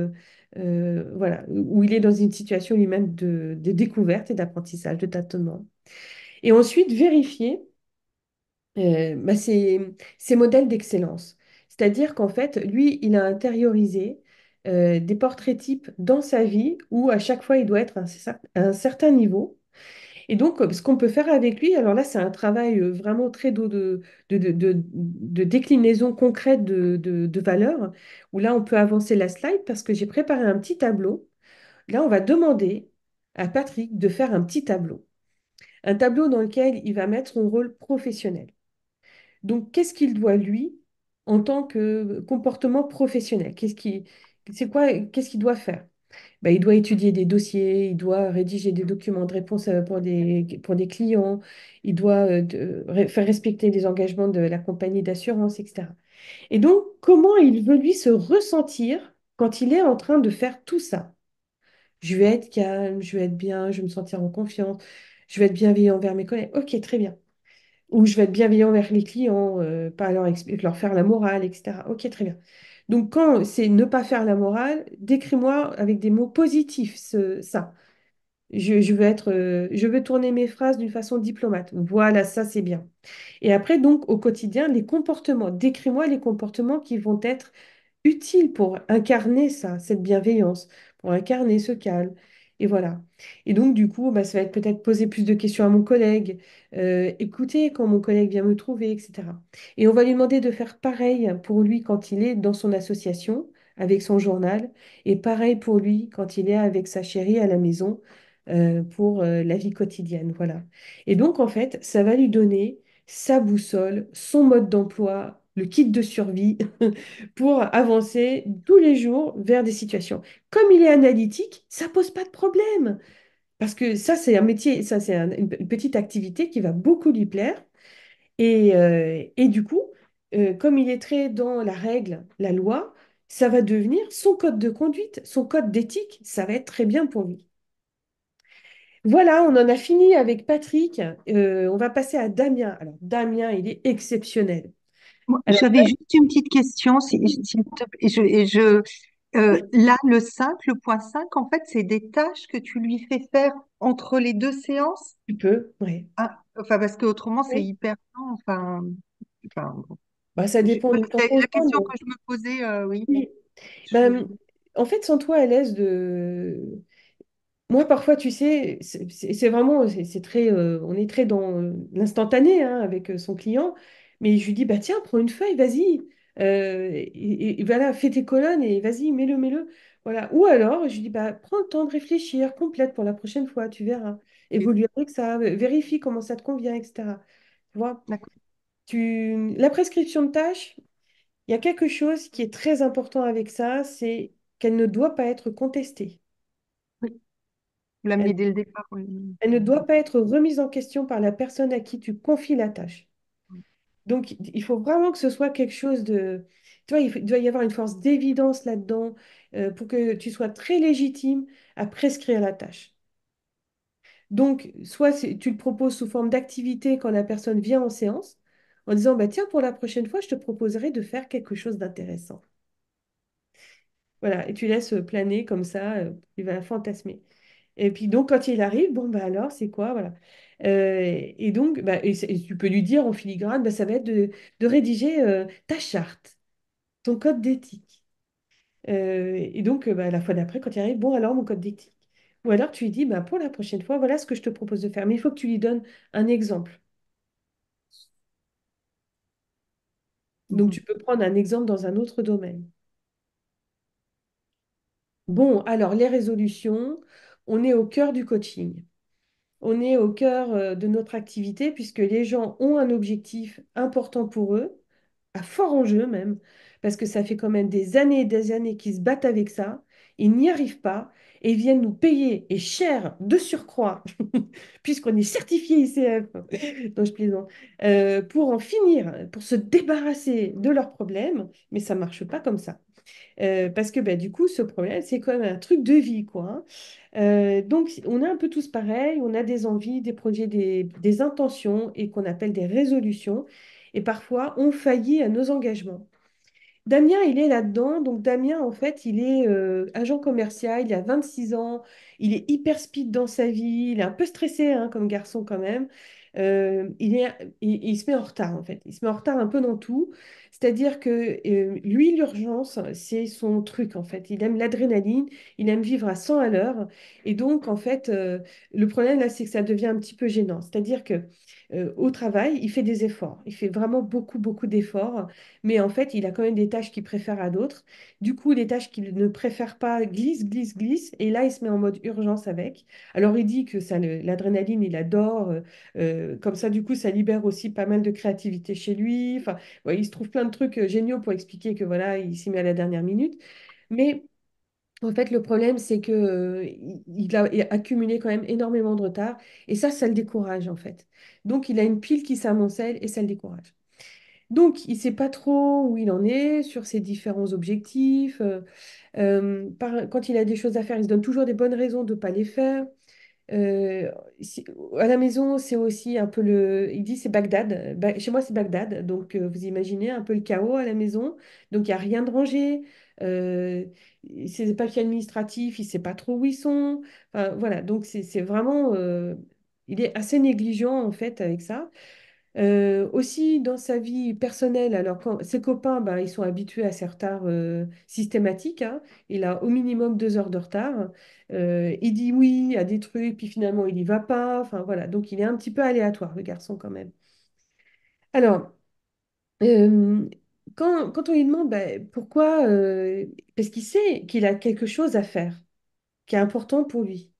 voilà, où il est dans une situation lui-même de découverte et d'apprentissage, de tâtonnement. Et ensuite, vérifier ces modèles d'excellence. C'est-à-dire qu'en fait, lui, il a intériorisé des portraits types dans sa vie où à chaque fois, il doit être à un certain niveau. Et donc, ce qu'on peut faire avec lui, alors là, c'est un travail vraiment très de déclinaison concrète de valeurs, où là, on peut avancer la slide parce que j'ai préparé un petit tableau. Là, on va demander à Patrick de faire un petit tableau. Un tableau dans lequel il va mettre son rôle professionnel. Donc, qu'est-ce qu'il doit, lui, en tant que comportement professionnel? Qu'est-ce qu'il doit faire? Ben, il doit étudier des dossiers, il doit rédiger des documents de réponse pour des clients, il doit faire respecter les engagements de la compagnie d'assurance, etc. Et donc, comment il veut, lui, se ressentir quand il est en train de faire tout ça? Je vais être calme, je vais être bien, je vais me sentir en confiance, je vais être bienveillant envers mes collègues. Ok, très bien. Ou je vais être bienveillant envers les clients, pas leur faire la morale, etc. Ok, très bien. Donc, quand c'est ne pas faire la morale, décris-moi avec des mots positifs ça. Je veux tourner mes phrases d'une façon diplomate. Voilà, ça c'est bien. Et après, donc, au quotidien, les comportements. Décris-moi les comportements qui vont être utiles pour incarner ça, cette bienveillance, pour incarner ce calme. Et voilà. Et donc, du coup, bah, ça va être peut-être poser plus de questions à mon collègue, écouter quand mon collègue vient me trouver, etc. Et on va lui demander de faire pareil pour lui quand il est dans son association, avec son journal, et pareil pour lui quand il est avec sa chérie à la maison, pour la vie quotidienne. Voilà. Et donc, en fait, ça va lui donner sa boussole, son mode d'emploi, le kit de survie pour avancer tous les jours vers des situations. Comme il est analytique, ça pose pas de problème. Parce que ça, c'est un métier, ça, c'est une petite activité qui va beaucoup lui plaire. Et du coup, comme il est très dans la règle, la loi, ça va devenir son code de conduite, son code d'éthique. Ça va être très bien pour lui. Voilà, on en a fini avec Patrick. On va passer à Damien. Alors, Damien, il est exceptionnel. Moi, Alors, j'avais juste une petite question, là, le 5, le point 5, en fait, c'est des tâches que tu lui fais faire entre les deux séances. tu peux, oui. Ah, enfin, parce que autrement, c'est Oui. hyper lent. Bon. Bah, ça dépend Ouais, de ton c'est la conjoint. question que je me posais, oui. Oui. Je- Ben, en fait, sens-toi à l'aise de... Moi, parfois, tu sais, c'est vraiment, c'est très, on est très dans l'instantané hein, avec son client, mais je lui dis, bah tiens, prends une feuille, vas-y, et voilà, fais tes colonnes et vas-y, mets-le, mets-le. Voilà. Ou alors, je lui dis, bah prends le temps de réfléchir, complète pour la prochaine fois, tu verras. Évolue avec ça, vérifie comment ça te convient, etc. Tu vois, D'accord. la prescription de tâches, il y a quelque chose qui est très important avec ça, c'est qu'elle ne doit pas être contestée. Oui. Vous l'amenez dès le départ, oui. Elle ne doit pas être remise en question par la personne à qui tu confies la tâche. Donc, il faut vraiment que ce soit quelque chose de... Tu vois, il doit y avoir une force d'évidence là-dedans pour que tu sois très légitime à prescrire la tâche. Donc, soit tu le proposes sous forme d'activité quand la personne vient en séance, en disant, bah, tiens, pour la prochaine fois, je te proposerai de faire quelque chose d'intéressant. Voilà, et tu laisses planer comme ça, il va fantasmer. Et puis donc, quand il arrive, bon, bah alors, c'est quoi, voilà. Et donc, bah, et tu peux lui dire en filigrane, bah, ça va être de rédiger ta charte, ton code d'éthique. Et donc, bah, la fois d'après, quand il arrive, bon, alors mon code d'éthique. Ou alors tu lui dis, bah, pour la prochaine fois, voilà ce que je te propose de faire. Mais il faut que tu lui donnes un exemple. Donc, Mhm. tu peux prendre un exemple dans un autre domaine. Bon, alors, les résolutions, on est au cœur du coaching. On est au cœur de notre activité puisque les gens ont un objectif important pour eux, à fort enjeu même, parce que ça fait quand même des années et des années qu'ils se battent avec ça, ils n'y arrivent pas et ils viennent nous payer et cher de surcroît, puisqu'on est certifié ICF, donc je plaisante, pour en finir, pour se débarrasser de leurs problèmes, mais ça ne marche pas comme ça. Parce que bah, du coup, ce problème, c'est quand même un truc de vie, quoi. Hein. Donc, on est un peu tous pareils, on a des envies, des projets, des intentions et qu'on appelle des résolutions. Et parfois, on faillit à nos engagements. Damien, il est là-dedans. Donc, Damien, en fait, il est agent commercial, il a 26 ans, il est hyper speed dans sa vie, il est un peu stressé hein, comme garçon quand même. Il se met en retard, en fait. Il se met en retard un peu dans tout. C'est-à-dire que lui, l'urgence, c'est son truc, en fait. Il aime l'adrénaline, il aime vivre à 100 à l'heure. Et donc, en fait, le problème, là, c'est que ça devient un petit peu gênant. C'est-à-dire que au travail, il fait des efforts. Il fait vraiment beaucoup, beaucoup d'efforts mais en fait, il a quand même des tâches qu'il préfère à d'autres. Du coup, les tâches qu'il ne préfère pas glissent, glissent, glissent. Et là, il se met en mode urgence avec. Alors, il dit que ça, l'adrénaline, il adore. Comme ça, du coup, ça libère aussi pas mal de créativité chez lui. Enfin, ouais, il se trouve plein de trucs géniaux pour expliquer que voilà, il s'y met à la dernière minute. Mais en fait, le problème, c'est que, il a accumulé quand même énormément de retard. Et ça le décourage, en fait. Donc, il a une pile qui s'amoncelle et ça le décourage. Donc, il ne sait pas trop où il en est sur ses différents objectifs. Quand il a des choses à faire, il se donne toujours des bonnes raisons de ne pas les faire. Euh, à la maison, c'est aussi un peu le... Il dit c'est Bagdad. Chez moi, c'est Bagdad. Donc, vous imaginez un peu le chaos à la maison. Donc, il n'y a rien de rangé. Euh, Ses papiers administratifs, il ne sait pas trop où ils sont. Enfin, voilà. Donc, c'est vraiment... il est assez négligent, en fait, avec ça. Aussi dans sa vie personnelle, alors quand ses copains, bah, ils sont habitués à ses retards systématiques. Hein. Il a au minimum 2 heures de retard. Il dit oui à des trucs, puis finalement il n'y va pas. Enfin voilà, donc il est un petit peu aléatoire, le garçon quand même. Alors, euh, quand on lui demande bah, pourquoi, parce qu'il sait qu'il a quelque chose à faire qui est important pour lui.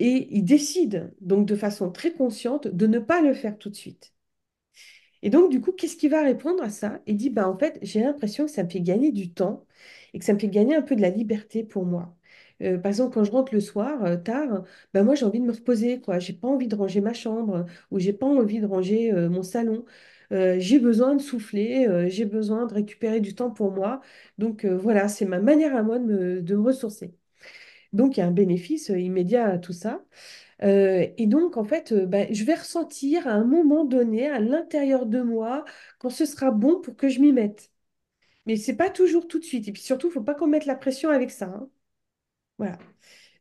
Et il décide donc de façon très consciente de ne pas le faire tout de suite. Et donc, du coup, qu'est-ce qu'il va répondre à ça? Il dit, bah, en fait, j'ai l'impression que ça me fait gagner du temps et que ça me fait gagner un peu de la liberté pour moi. Par exemple, quand je rentre le soir, tard, bah, moi, j'ai envie de me reposer, quoi. J'ai pas envie de ranger ma chambre ou j'ai pas envie de ranger mon salon. J'ai besoin de souffler, j'ai besoin de récupérer du temps pour moi. Donc, voilà, c'est ma manière à moi de me ressourcer. Donc, il y a un bénéfice immédiat à tout ça. Et donc, en fait, bah, je vais ressentir à un moment donné, à l'intérieur de moi, quand ce sera bon pour que je m'y mette. Mais c'est pas toujours tout de suite. Et puis surtout, il ne faut pas qu'on mette la pression avec ça, hein. Voilà.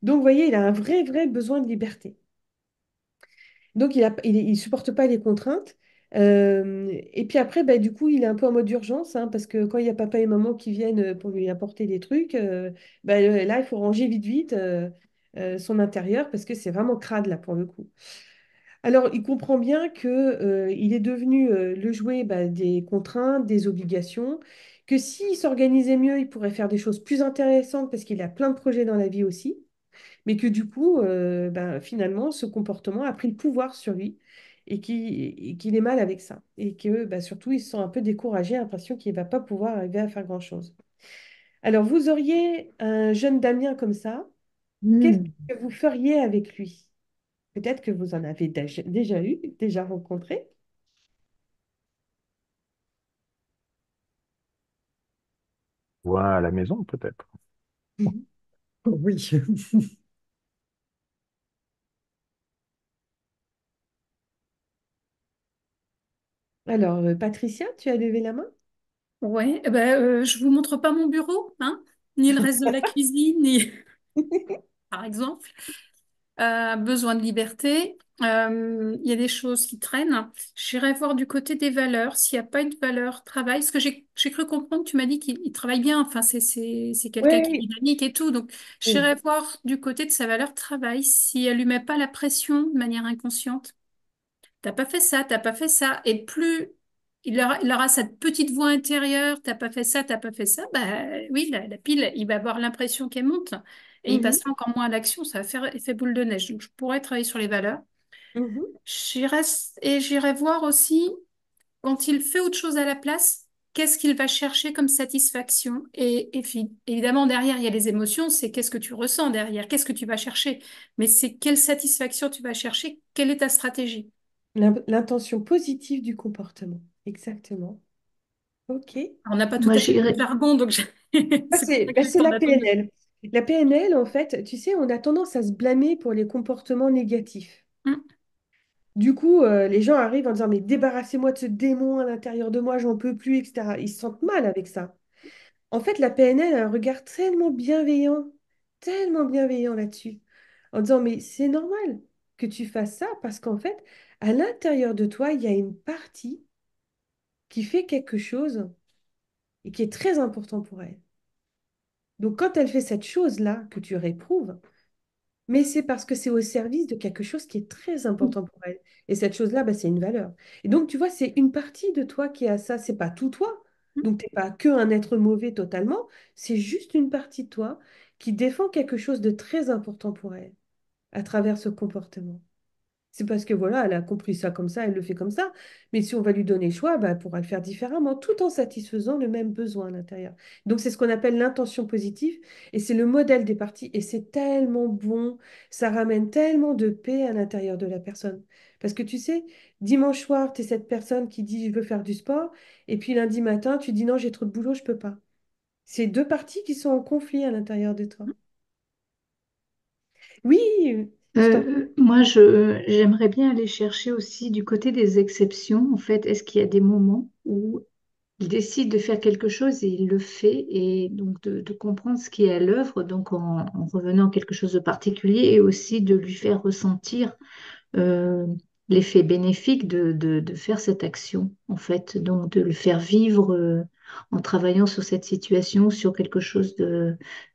Donc, vous voyez, il a un vrai, vrai besoin de liberté. Donc, il supporte pas les contraintes. Et puis après, bah, du coup, il est un peu en mode urgence, hein, parce que quand il y a papa et maman qui viennent pour lui apporter des trucs, bah, là, il faut ranger vite, vite son intérieur, parce que c'est vraiment crade, là, pour le coup. Alors, il comprend bien que, il est devenu le jouet bah, des contraintes, des obligations, que s'il s'organisait mieux, il pourrait faire des choses plus intéressantes, parce qu'il a plein de projets dans la vie aussi, mais que du coup, ben, finalement, ce comportement a pris le pouvoir sur lui et qu'il est mal avec ça. Et que ben, surtout, il se sent un peu découragé, l'impression qu'il ne va pas pouvoir arriver à faire grand-chose. Alors, vous auriez un jeune Damien comme ça, qu'est-ce Hmm. que vous feriez avec lui? Peut-être que vous en avez déjà eu, déjà rencontré. Voilà, à la maison, peut-être. Mhm. Oui. Alors, Patricia, tu as levé la main? Ouais, eh ben, je vous montre pas mon bureau, hein, ni le reste de la cuisine, ni par exemple. Besoin de liberté. Il y a des choses qui traînent. J'irai voir du côté des valeurs, s'il n'y a pas une valeur travail. Parce que j'ai cru comprendre, tu m'as dit qu'il travaille bien. Enfin, c'est quelqu'un qui est Oui, dynamique et tout. Donc, oui. j'irai voir du côté de sa valeur travail, si elle lui met pas la pression de manière inconsciente. T'as pas fait ça, t'as pas fait ça. Et plus il aura cette petite voix intérieure, t'as pas fait ça, t'as pas fait ça, bah oui, la pile, il va avoir l'impression qu'elle monte. Et il Mhm, passera encore moins à l'action, ça va faire effet boule de neige. Donc je pourrais travailler sur les valeurs. mhm. J'irai voir aussi, quand il fait autre chose à la place, qu'est-ce qu'il va chercher comme satisfaction. Évidemment, derrière, il y a les émotions, c'est qu'est-ce que tu ressens derrière, qu'est-ce que tu vas chercher. Mais c'est quelle satisfaction tu vas chercher, quelle est ta stratégie. L'intention positive du comportement. Exactement. OK. On n'a pas tout Moi, à fait le j'irais. même jargon, donc Ça, c'est pour ça que bah, j'ai c'est tant la d'attendu. PNL. La PNL, en fait, tu sais, on a tendance à se blâmer pour les comportements négatifs. Hum, Du coup, les gens arrivent en disant, mais débarrassez-moi de ce démon à l'intérieur de moi, j'en peux plus, etc. Ils se sentent mal avec ça. En fait, la PNL a un regard tellement bienveillant là-dessus, en disant, mais c'est normal que tu fasses ça parce qu'en fait, à l'intérieur de toi, il y a une partie qui fait quelque chose et qui est très important pour elle. Donc, quand elle fait cette chose-là que tu réprouves, mais c'est parce que c'est au service de quelque chose qui est très important pour elle. Et cette chose-là, bah, c'est une valeur. Et donc, tu vois, c'est une partie de toi qui a ça. C'est pas tout toi. hum. Donc, tu n'es pas que un être mauvais totalement. C'est juste une partie de toi qui défend quelque chose de très important pour elle à travers ce comportement. C'est parce que voilà, elle a compris ça comme ça, elle le fait comme ça. Mais si on va lui donner le choix, bah, elle pourra le faire différemment, tout en satisfaisant le même besoin à l'intérieur. Donc c'est ce qu'on appelle l'intention positive, et c'est le modèle des parties, et c'est tellement bon, ça ramène tellement de paix à l'intérieur de la personne. Parce que tu sais, dimanche soir, tu es cette personne qui dit je veux faire du sport, et puis lundi matin, tu dis non, j'ai trop de boulot, je peux pas. C'est deux parties qui sont en conflit à l'intérieur de toi. Oui, je t'en prie. Moi, j'aimerais bien aller chercher aussi du côté des exceptions. En fait, est-ce qu'il y a des moments où il décide de faire quelque chose et il le fait, et donc de comprendre ce qui est à l'œuvre, donc en revenant à quelque chose de particulier, et aussi de lui faire ressentir euh, l'effet bénéfique de faire cette action, en fait, donc de le faire vivre en travaillant sur cette situation, sur quelque chose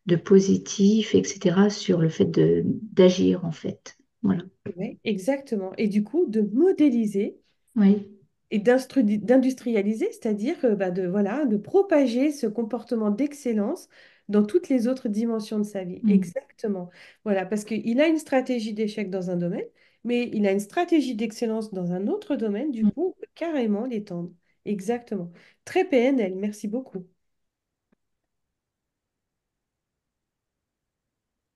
de positif, etc., sur le fait d'agir, en fait. Voilà. Ouais, exactement. Et du coup, de modéliser Oui. et d'industrialiser, c'est-à-dire bah, de, voilà, de propager ce comportement d'excellence dans toutes les autres dimensions de sa vie. Mm. Exactement. Voilà, parce qu'il a une stratégie d'échec dans un domaine, mais il a une stratégie d'excellence dans un autre domaine, du Mm. coup, on peut carrément l'étendre. Exactement. Très PNL, merci beaucoup.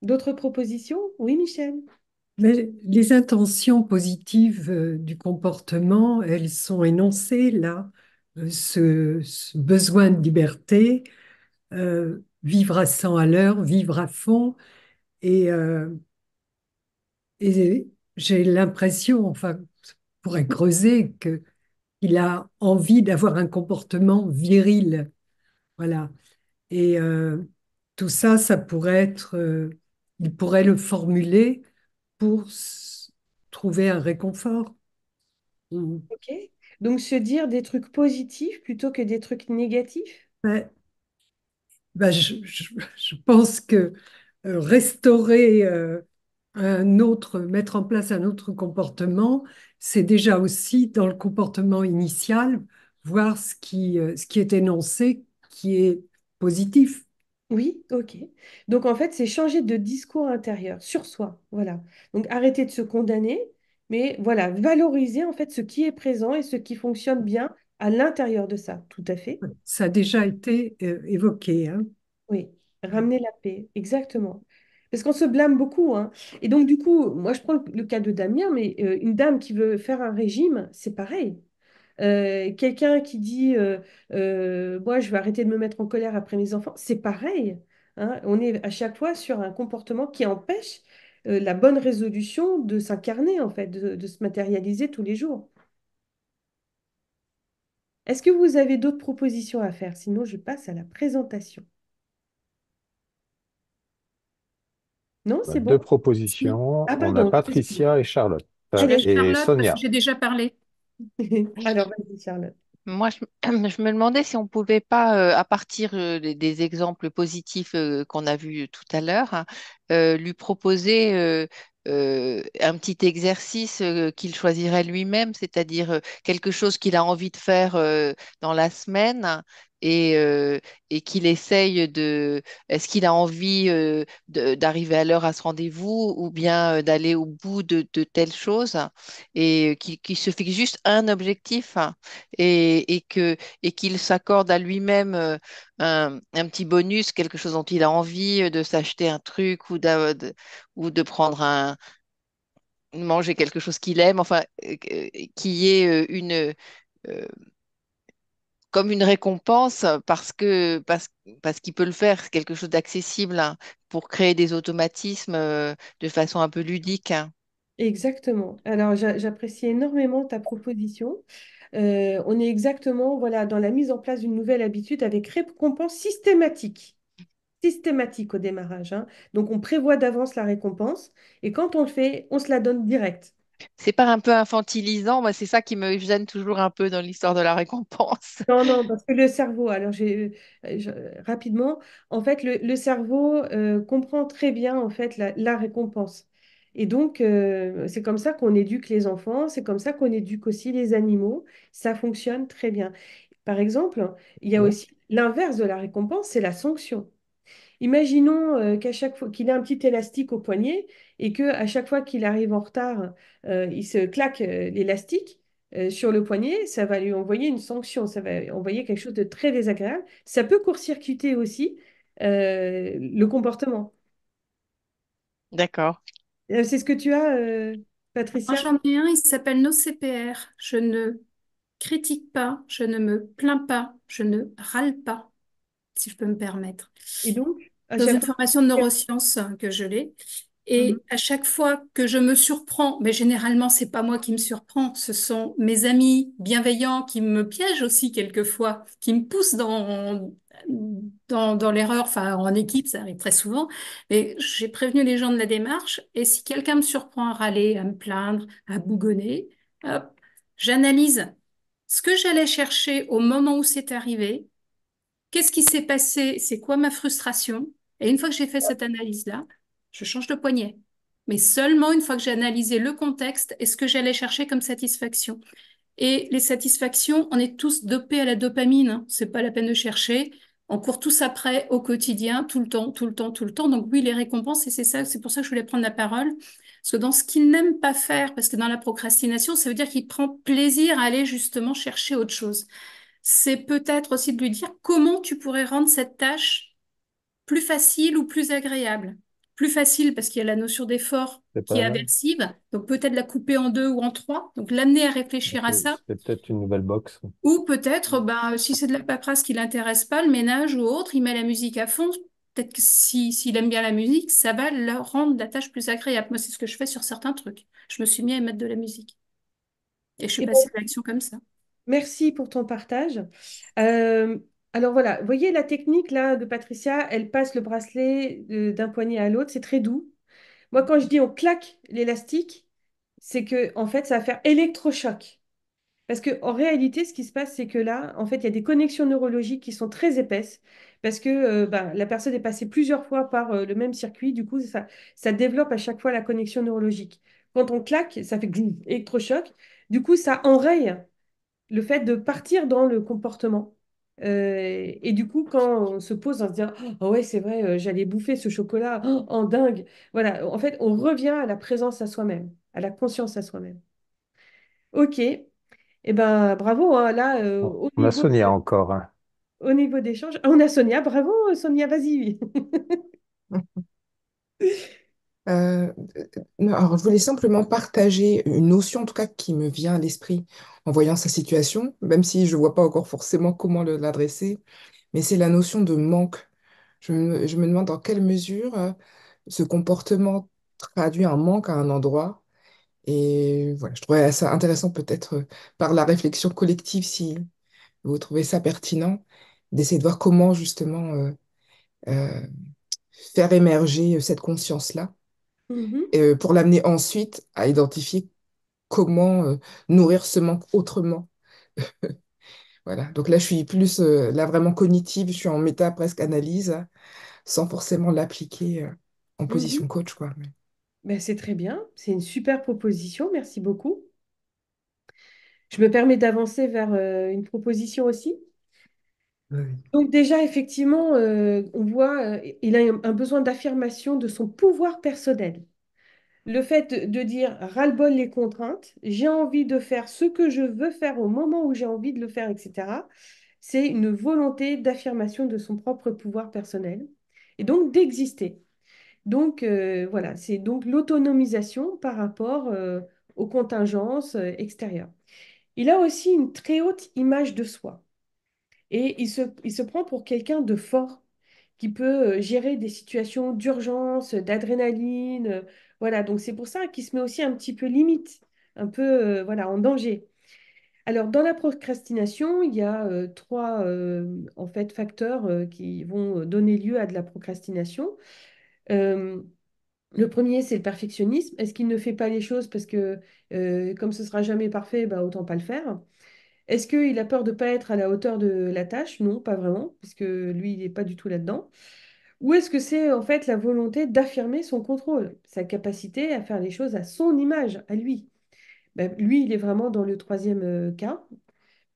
D'autres propositions? Oui, Michel. Mais les intentions positives du comportement, elles sont énoncées là. Ce besoin de liberté, vivre à 100 à l'heure, vivre à fond. Et, euh, et j'ai l'impression, enfin, je pourrais creuser, qu'il a envie d'avoir un comportement viril. Voilà. Et tout ça, ça pourrait être, il pourrait le formuler pour trouver un réconfort. Mm. Ok. Donc se dire des trucs positifs plutôt que des trucs négatifs. Ouais. Ben, je pense que restaurer mettre en place un autre comportement, c'est déjà aussi dans le comportement initial, voir ce qui est énoncé, qui est positif. Oui, ok. Donc en fait, c'est changer de discours intérieur sur soi. Voilà. Donc arrêter de se condamner, mais voilà, valoriser en fait ce qui est présent et ce qui fonctionne bien à l'intérieur de ça. Tout à fait. Ça a déjà été évoqué, hein. Oui, ramener la paix, exactement. Parce qu'on se blâme beaucoup, hein. Et donc, du coup, moi, je prends le cas de Damien, mais une dame qui veut faire un régime, c'est pareil. Quelqu'un qui dit, moi, je vais arrêter de me mettre en colère après mes enfants, c'est pareil, hein. On est à chaque fois sur un comportement qui empêche la bonne résolution de s'incarner, en fait, de se matérialiser tous les jours. Est-ce que vous avez d'autres propositions à faire? Sinon, je passe à la présentation. Non, c'est Deux bon? Si. propositions. Ah, On a pardon, excuse-moi. Patricia et Charlotte. Je Allez, laisse Et Charlotte parce que Sonia. j'ai déjà parlé. alors vas-y, Charlotte. Moi, je me demandais si on pouvait pas, à partir des exemples positifs qu'on a vus tout à l'heure, hein, lui proposer un petit exercice qu'il choisirait lui-même, c'est-à-dire quelque chose qu'il a envie de faire dans la semaine et qu'il essaye de... Est-ce qu'il a envie d'arriver à l'heure à ce rendez-vous ou bien d'aller au bout de telle chose et qui se fixe juste un objectif, hein, et qu'il s'accorde à lui-même un petit bonus, quelque chose dont il a envie, de s'acheter un truc ou de prendre manger quelque chose qu'il aime, enfin, qui est euh, comme une récompense parce qu'il peut le faire, quelque chose d'accessible, hein, pour créer des automatismes de façon un peu ludique, hein. Exactement. Alors, j'apprécie énormément ta proposition. On est exactement voilà, dans la mise en place d'une nouvelle habitude avec récompense systématique. Systématique au démarrage, hein. Donc, on prévoit d'avance la récompense et quand on le fait, on se la donne direct. C'est pas un peu infantilisant, moi c'est ça qui me gêne toujours un peu dans l'histoire de la récompense. Non, non, parce que le cerveau, alors rapidement, en fait, le cerveau comprend très bien en fait la récompense. Et donc, c'est comme ça qu'on éduque les enfants, c'est comme ça qu'on éduque aussi les animaux. Ça fonctionne très bien. Par exemple, il y a Mhm. aussi l'inverse de la récompense, c'est la sanction. Imaginons qu'à chaque fois qu'il a un petit élastique au poignet et que à chaque fois qu'il arrive en retard, il se claque l'élastique sur le poignet, ça va lui envoyer une sanction, ça va envoyer quelque chose de très désagréable. Ça peut court-circuiter aussi le comportement. D'accord. C'est ce que tu as, Moi, Patricia? j'en ai un, il s'appelle Nos CPR. Je ne critique pas, je ne me plains pas, je ne râle pas, si je peux me permettre. Et donc, à Dans chaque une fois, formation de neurosciences que je l'ai. Et à chaque fois que je me surprends, mais généralement, c'est pas moi qui me surprends, ce sont mes amis bienveillants qui me piègent aussi quelquefois, qui me poussent dans l'erreur, enfin en équipe, ça arrive très souvent. Mais j'ai prévenu les gens de la démarche, et si quelqu'un me surprend à râler, à me plaindre, à bougonner, hop, j'analyse ce que j'allais chercher au moment où c'est arrivé. Qu'est-ce qui s'est passé? C'est quoi ma frustration? Et une fois que j'ai fait cette analyse-là, je change de poignet. Mais seulement une fois que j'ai analysé le contexte et ce que j'allais chercher comme satisfaction. Et les satisfactions, on est tous dopés à la dopamine, hein. C'est pas la peine de chercher. On court tous après au quotidien, tout le temps, tout le temps, tout le temps. Donc oui, les récompenses, et c'est ça, c'est pour ça que je voulais prendre la parole. Parce que dans ce qu'il n'aime pas faire, parce que dans la procrastination, ça veut dire qu'il prend plaisir à aller justement chercher autre chose. C'est peut-être aussi de lui dire comment tu pourrais rendre cette tâche plus facile ou plus agréable. Plus facile parce qu'il y a la notion d'effort C'est qui est pas mal. aversive, donc peut-être la couper en deux ou en trois, donc l'amener à réfléchir à ça. C'est peut-être une nouvelle box. Ou peut-être, ben, si c'est de la paperasse qui l'intéresse pas, le ménage ou autre, il met la musique à fond. peut-être que s'il aime bien la musique, ça va leur rendre la tâche plus agréable. Moi, c'est ce que je fais sur certains trucs. Je me suis mis à mettre de la musique. Et je suis Eh ben, passée à l'action comme ça. merci pour ton partage. Euh, alors voilà, vous voyez la technique là de Patricia, elle passe le bracelet d'un poignet à l'autre, c'est très doux. Moi, quand je dis on claque l'élastique, c'est que en fait, ça va faire électrochoc. Parce que en réalité, ce qui se passe, c'est que là, en fait, il y a des connexions neurologiques qui sont très épaisses parce que bah, la personne est passée plusieurs fois par le même circuit. Du coup, ça développe à chaque fois la connexion neurologique. Quand on claque, ça fait électrochoc. Du coup, ça enraye le fait de partir dans le comportement. Et du coup, quand on se pose en se disant, oh ouais, c'est vrai, j'allais bouffer ce chocolat en dingue. Voilà, en fait, on revient à la présence à soi-même, à la conscience à soi-même. Ok, eh ben bravo, hein, là, Bon, on a Sonia encore, hein. au niveau d'échange. Ah, on a Sonia, bravo Sonia, vas-y. Euh, non, alors, je voulais simplement partager une notion, en tout cas, qui me vient à l'esprit en voyant sa situation, même si je ne vois pas encore forcément comment l'adresser, mais c'est la notion de manque. Je me demande dans quelle mesure ce comportement traduit un manque à un endroit. Et voilà, je trouvais ça intéressant peut-être par la réflexion collective, si vous trouvez ça pertinent, d'essayer de voir comment justement euh, faire émerger cette conscience-là Mhm, pour l'amener ensuite à identifier comment nourrir ce manque autrement. Voilà. Donc là, je suis plus là vraiment cognitive, je suis en méta presque analyse, sans forcément l'appliquer en mhm. position coach, quoi. Ben, c'est très bien, c'est une super proposition, merci beaucoup. Je me permets d'avancer vers une proposition aussi. Oui. Donc déjà, effectivement, on voit, il a un besoin d'affirmation de son pouvoir personnel. Le fait de dire ras-le-bol les contraintes, j'ai envie de faire ce que je veux faire au moment où j'ai envie de le faire, etc. C'est une volonté d'affirmation de son propre pouvoir personnel et donc d'exister. Donc voilà, c'est donc l'autonomisation par rapport aux contingences extérieures. Il a aussi une très haute image de soi. Et il se prend pour quelqu'un de fort qui peut gérer des situations d'urgence, d'adrénaline. Voilà, donc c'est pour ça qu'il se met aussi un petit peu limite, un peu voilà, en danger. Alors, dans la procrastination, il y a trois en fait, facteurs qui vont donner lieu à de la procrastination. Euh, le premier, c'est le perfectionnisme. Est-ce qu'il ne fait pas les choses parce que comme ce sera jamais parfait, bah, autant pas le faire? Est-ce qu'il a peur de ne pas être à la hauteur de la tâche? Non, pas vraiment, puisque lui, il n'est pas du tout là-dedans. Ou est-ce que c'est en fait la volonté d'affirmer son contrôle, sa capacité à faire les choses à son image, à lui? Ben, lui, il est vraiment dans le troisième cas.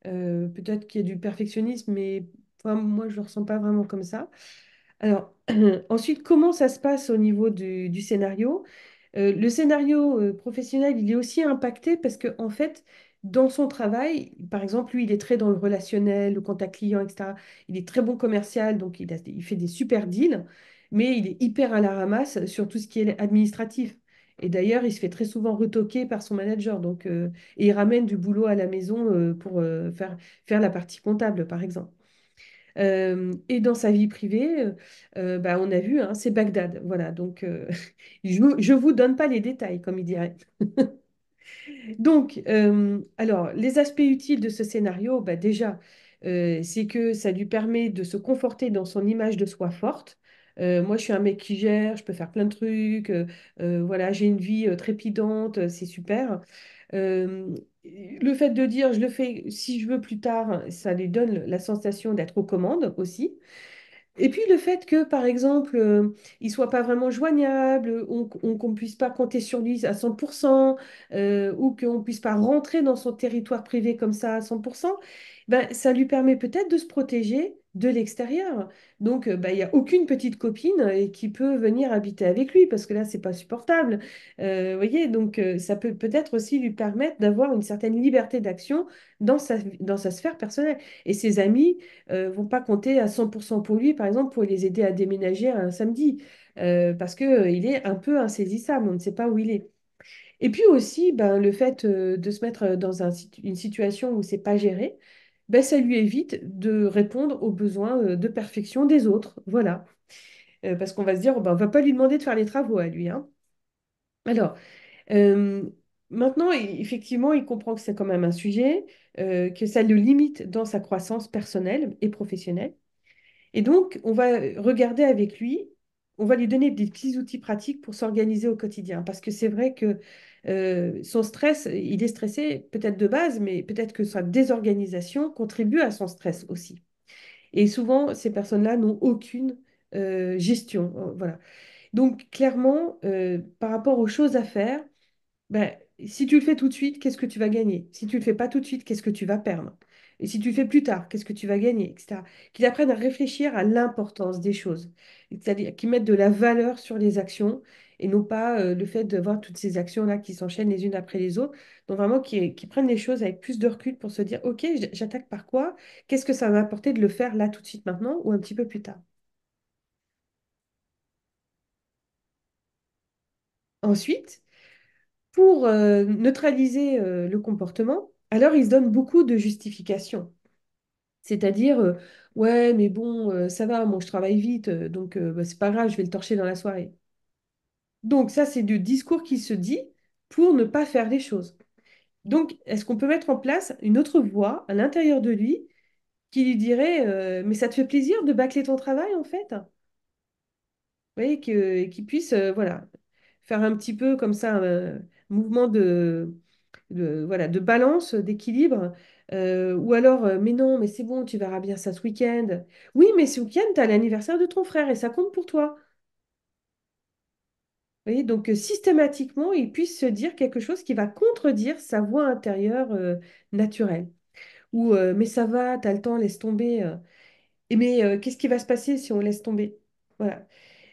Peut-être qu'il y a du perfectionnisme, mais enfin, moi, je ne le ressens pas vraiment comme ça. Alors, ensuite, comment ça se passe au niveau du scénario? Le scénario professionnel, il est aussi impacté parce que, en fait, dans son travail, par exemple, lui, il est très dans le relationnel, le contact client, etc. Il est très bon commercial, donc il fait des super deals, mais il est hyper à la ramasse sur tout ce qui est administratif. Et d'ailleurs, il se fait très souvent retoquer par son manager, donc, et il ramène du boulot à la maison pour faire la partie comptable, par exemple. Et dans sa vie privée, bah, on a vu, hein, c'est Bagdad. Voilà, donc je ne vous donne pas les détails, comme il dirait. Donc, alors, les aspects utiles de ce scénario, bah, déjà, c'est que ça lui permet de se conforter dans son image de soi forte. Moi, je suis un mec qui gère, je peux faire plein de trucs, voilà, j'ai une vie trépidante, c'est super. Euh, le fait de dire je le fais si je veux plus tard, ça lui donne la sensation d'être aux commandes aussi. Et puis le fait que, par exemple, il soit pas vraiment joignable, qu'on ne puisse pas compter sur lui à 100%, ou qu'on ne puisse pas rentrer dans son territoire privé comme ça à 100%, ben, ça lui permet peut-être de se protéger de l'extérieur. Donc, ben, il n'y a aucune petite copine qui peut venir habiter avec lui, parce que là, c'est pas supportable. Vous voyez, donc ça peut peut-être aussi lui permettre d'avoir une certaine liberté d'action dans sa sphère personnelle. Et ses amis vont pas compter à 100% pour lui, par exemple, pour les aider à déménager un samedi, parce que, il est un peu insaisissable, on ne sait pas où il est. Et puis aussi, ben, le fait de se mettre dans une situation où c'est pas géré, ben, ça lui évite de répondre aux besoins de perfection des autres. Voilà. parce qu'on va se dire, oh, ben, on va pas lui demander de faire les travaux à lui, hein. Alors, euh, maintenant, effectivement, il comprend que c'est quand même un sujet, que ça le limite dans sa croissance personnelle et professionnelle. Et donc, on va regarder avec lui, on va lui donner des petits outils pratiques pour s'organiser au quotidien. Parce que c'est vrai que son stress, il est stressé peut-être de base, mais peut-être que sa désorganisation contribue à son stress aussi. Et souvent, ces personnes-là n'ont aucune gestion. Voilà. Donc, clairement, par rapport aux choses à faire, ben, si tu le fais tout de suite, qu'est-ce que tu vas gagner? Si tu le fais pas tout de suite, qu'est-ce que tu vas perdre? Et si tu le fais plus tard, qu'est-ce que tu vas gagner, etc. Qu'ils apprennent à réfléchir à l'importance des choses, c'est-à-dire qu'ils mettent de la valeur sur les actions et non pas le fait de voir toutes ces actions-là qui s'enchaînent les unes après les autres. Donc vraiment qui prennent les choses avec plus de recul pour se dire, OK, j'attaque par quoi? Qu'est-ce que ça va m'apporter de le faire là tout de suite maintenant ou un petit peu plus tard? Ensuite, pour neutraliser le comportement, alors ils se donnent beaucoup de justifications. C'est-à-dire, ouais, mais bon, ça va, moi je travaille vite, donc bah, c'est pas grave, je vais le torcher dans la soirée. Donc ça, c'est du discours qui se dit pour ne pas faire les choses. Donc, est-ce qu'on peut mettre en place une autre voix à l'intérieur de lui qui lui dirait, mais ça te fait plaisir de bâcler ton travail en fait? Vous voyez, qu'il puisse, voilà, faire un petit peu comme ça un mouvement voilà, de balance, d'équilibre. Ou alors, mais non, mais c'est bon, tu verras bien ça ce week-end. Oui, mais ce week-end, tu as l'anniversaire de ton frère et ça compte pour toi. Vous voyez, donc systématiquement, il puisse se dire quelque chose qui va contredire sa voix intérieure naturelle. Ou, mais ça va, tu as le temps, laisse tomber. Et mais qu'est-ce qui va se passer si on laisse tomber? Voilà.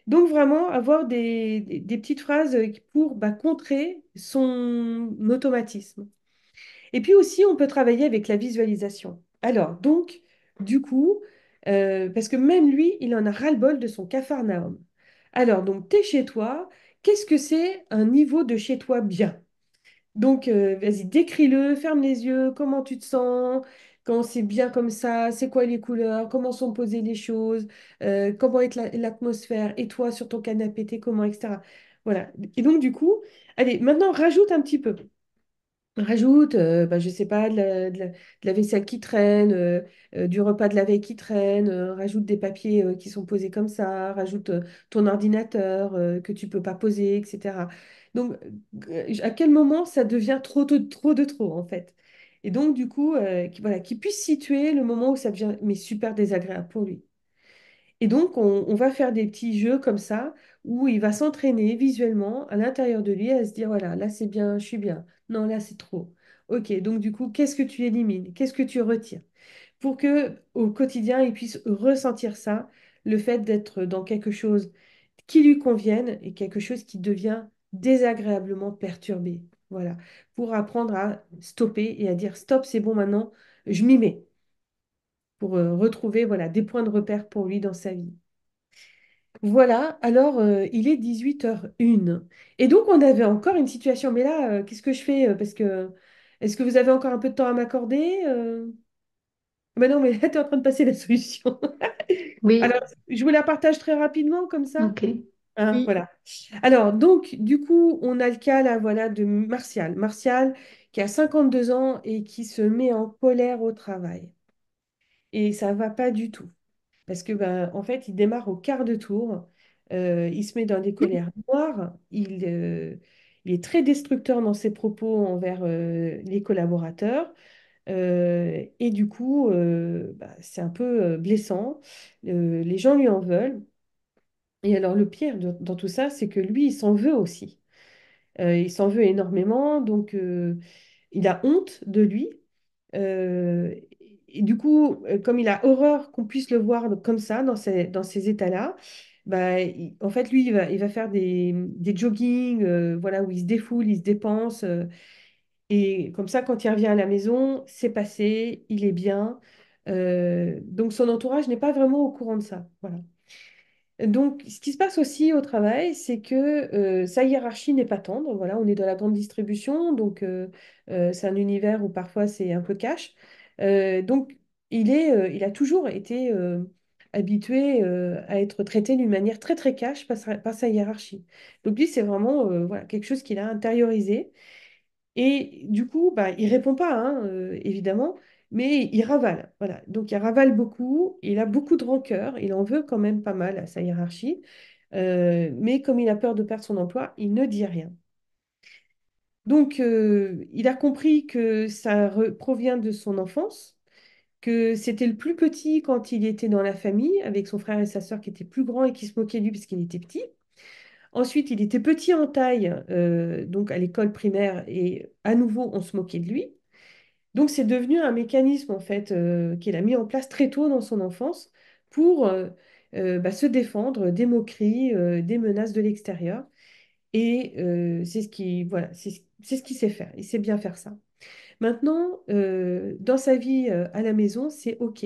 Donc vraiment avoir des petites phrases pour bah, contrer son automatisme. Et puis aussi, on peut travailler avec la visualisation. Alors, donc, du coup, parce que même lui, il en a ras-le-bol de son capharnaüm. Alors, donc, tu es chez toi. Qu'est-ce que c'est un niveau de chez toi bien? Donc, vas-y, décris-le, ferme les yeux, comment tu te sens, quand c'est bien comme ça, c'est quoi les couleurs, comment sont posées les choses, comment est l'atmosphère, et toi sur ton canapé, t'es comment, etc. Voilà. Et donc, du coup, allez, maintenant, rajoute un petit peu. Rajoute, bah, je sais pas, de la vaisselle qui traîne, du repas de la veille qui traîne, rajoute des papiers qui sont posés comme ça, rajoute ton ordinateur que tu peux pas poser, etc. Donc, à quel moment ça devient trop de trop, en fait? Et donc, du coup, voilà, qu'il puisse situer le moment où ça devient mais super désagréable pour lui. Et donc, on va faire des petits jeux comme ça, où il va s'entraîner visuellement à l'intérieur de lui à se dire, voilà, là c'est bien, je suis bien. Non, là c'est trop. Ok, donc du coup, qu'est-ce que tu élimines? Qu'est-ce que tu retires? Pour que au quotidien, il puisse ressentir ça, le fait d'être dans quelque chose qui lui convienne et quelque chose qui devient désagréablement perturbé. Voilà, pour apprendre à stopper et à dire, stop, c'est bon maintenant, je m'y mets, pour retrouver voilà, des points de repère pour lui dans sa vie. Voilà, alors il est 18h01. Et donc on avait encore une situation, mais là, qu'est-ce que je fais? Parce que est-ce que vous avez encore un peu de temps à m'accorder? Ben non, mais là, tu es en train de passer la solution. Alors, Oui, je vous la partage très rapidement, comme ça. ok. Hein, Oui. voilà. Alors, donc, du coup, on a le cas, là, voilà, de Martial. Martial, qui a 52 ans et qui se met en colère au travail. Et ça va pas du tout. Parce que, ben, en fait, il démarre au quart de tour, il se met dans des colères noires, il est très destructeur dans ses propos envers les collaborateurs, et du coup, bah, c'est un peu blessant. Les gens lui en veulent. Et alors, le pire dans tout ça, c'est que lui, il s'en veut aussi. Il s'en veut énormément, donc il a honte de lui. Euh, et du coup, comme il a horreur qu'on puisse le voir comme ça, dans ces états-là, bah, en fait, lui, il va faire des joggings, voilà, où il se défoule, il se dépense. Et comme ça, quand il revient à la maison, c'est passé, il est bien. Donc, son entourage n'est pas vraiment au courant de ça. Voilà. Donc, ce qui se passe aussi au travail, c'est que sa hiérarchie n'est pas tendre. Voilà, on est dans la grande distribution, donc c'est un univers où parfois c'est un peu cash. Donc, il a toujours été habitué à être traité d'une manière très très cash par sa hiérarchie. Donc lui, c'est vraiment voilà, quelque chose qu'il a intériorisé. Et du coup, bah, il répond pas, hein, évidemment, mais il ravale. Voilà. Donc il ravale beaucoup, il a beaucoup de rancœur, il en veut quand même pas mal à sa hiérarchie. Mais comme il a peur de perdre son emploi, il ne dit rien. Donc, il a compris que ça provient de son enfance, que c'était le plus petit quand il était dans la famille, avec son frère et sa sœur qui étaient plus grands et qui se moquaient de lui parce qu'il était petit. Ensuite, il était petit en taille, donc à l'école primaire, et à nouveau, on se moquait de lui. Donc, c'est devenu un mécanisme, en fait, qu'il a mis en place très tôt dans son enfance pour bah, se défendre des moqueries, des menaces de l'extérieur. Et c'est ce qui, voilà, c'est ce qu'il sait faire. Il sait bien faire ça. Maintenant, dans sa vie à la maison, c'est OK.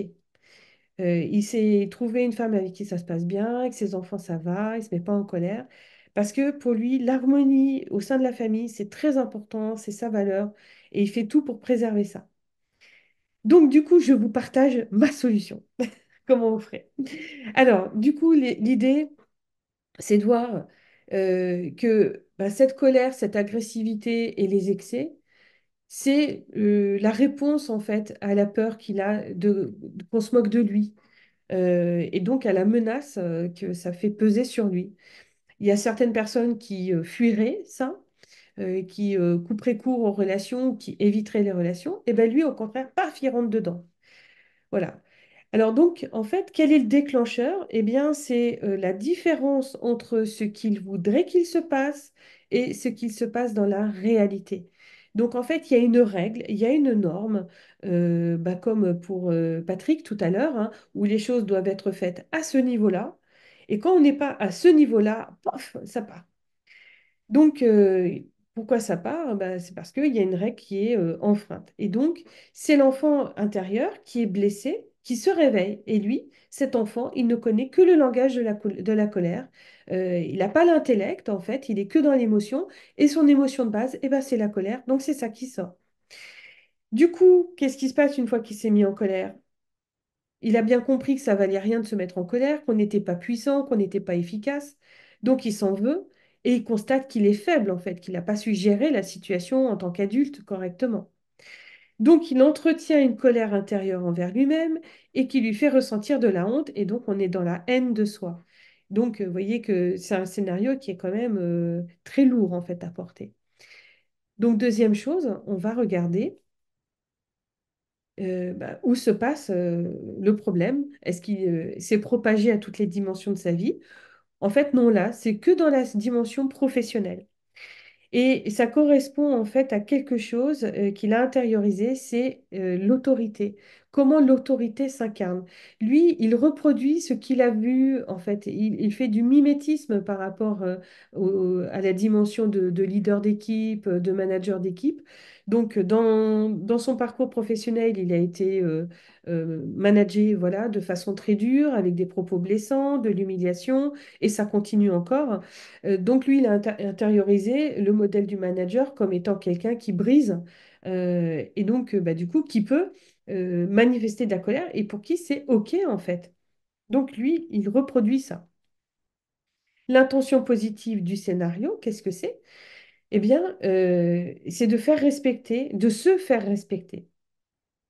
Il s'est trouvé une femme avec qui ça se passe bien, avec ses enfants, ça va, il ne se met pas en colère. Parce que pour lui, l'harmonie au sein de la famille, c'est très important, c'est sa valeur, et il fait tout pour préserver ça. Donc, du coup, je vous partage ma solution. Comment on ferait? Alors, du coup, l'idée, c'est de voir que bah, cette colère, cette agressivité et les excès, c'est la réponse en fait à la peur qu'il a qu'on se moque de lui et donc à la menace que ça fait peser sur lui. Il y a certaines personnes qui fuiraient ça, qui couperaient court aux relations, qui éviteraient les relations, et ben lui au contraire, paf, il rentre dedans. Voilà. Alors donc, en fait, quel est le déclencheur? Eh bien, c'est la différence entre ce qu'il voudrait qu'il se passe et ce qu'il se passe dans la réalité. Donc, en fait, il y a une règle, il y a une norme, bah, comme pour Patrick tout à l'heure, hein, où les choses doivent être faites à ce niveau-là. Et quand on n'est pas à ce niveau-là, paf, ça part. Donc, pourquoi ça part? Ben, c'est parce qu'il y a une règle qui est enfreinte. Et donc, c'est l'enfant intérieur qui est blessé, qui se réveille. Et lui, cet enfant, il ne connaît que le langage de la colère. Il n'a pas l'intellect, en fait, il est que dans l'émotion. Et son émotion de base, eh ben, c'est la colère. Donc, c'est ça qui sort. Du coup, qu'est-ce qui se passe une fois qu'il s'est mis en colère? Il a bien compris que ça valait rien de se mettre en colère, qu'on n'était pas puissant, qu'on n'était pas efficace. Donc il s'en veut et il constate qu'il est faible en fait, qu'il n'a pas su gérer la situation en tant qu'adulte correctement. Donc il entretient une colère intérieure envers lui-même et qui lui fait ressentir de la honte et donc on est dans la haine de soi. Donc vous voyez que c'est un scénario qui est quand même très lourd en fait à porter. Donc deuxième chose, on va regarder bah, où se passe le problème. Est-ce qu'il s'est propagé à toutes les dimensions de sa vie? En fait, non, là, c'est que dans la dimension professionnelle. Et ça correspond en fait à quelque chose qu'il a intériorisé, c'est l'autorité. Comment l'autorité s'incarne. Lui, il reproduit ce qu'il a vu, en fait. Il fait du mimétisme par rapport à la dimension de leader d'équipe, de manager d'équipe. Donc, dans son parcours professionnel, il a été managé voilà, de façon très dure, avec des propos blessants, de l'humiliation, et ça continue encore. Donc lui, il a intériorisé le modèle du manager comme étant quelqu'un qui brise et donc bah, du coup qui peut manifester de la colère et pour qui c'est OK en fait. Donc lui, il reproduit ça. L'intention positive du scénario, qu'est-ce que c'est? Eh bien, c'est de faire respecter, de se faire respecter.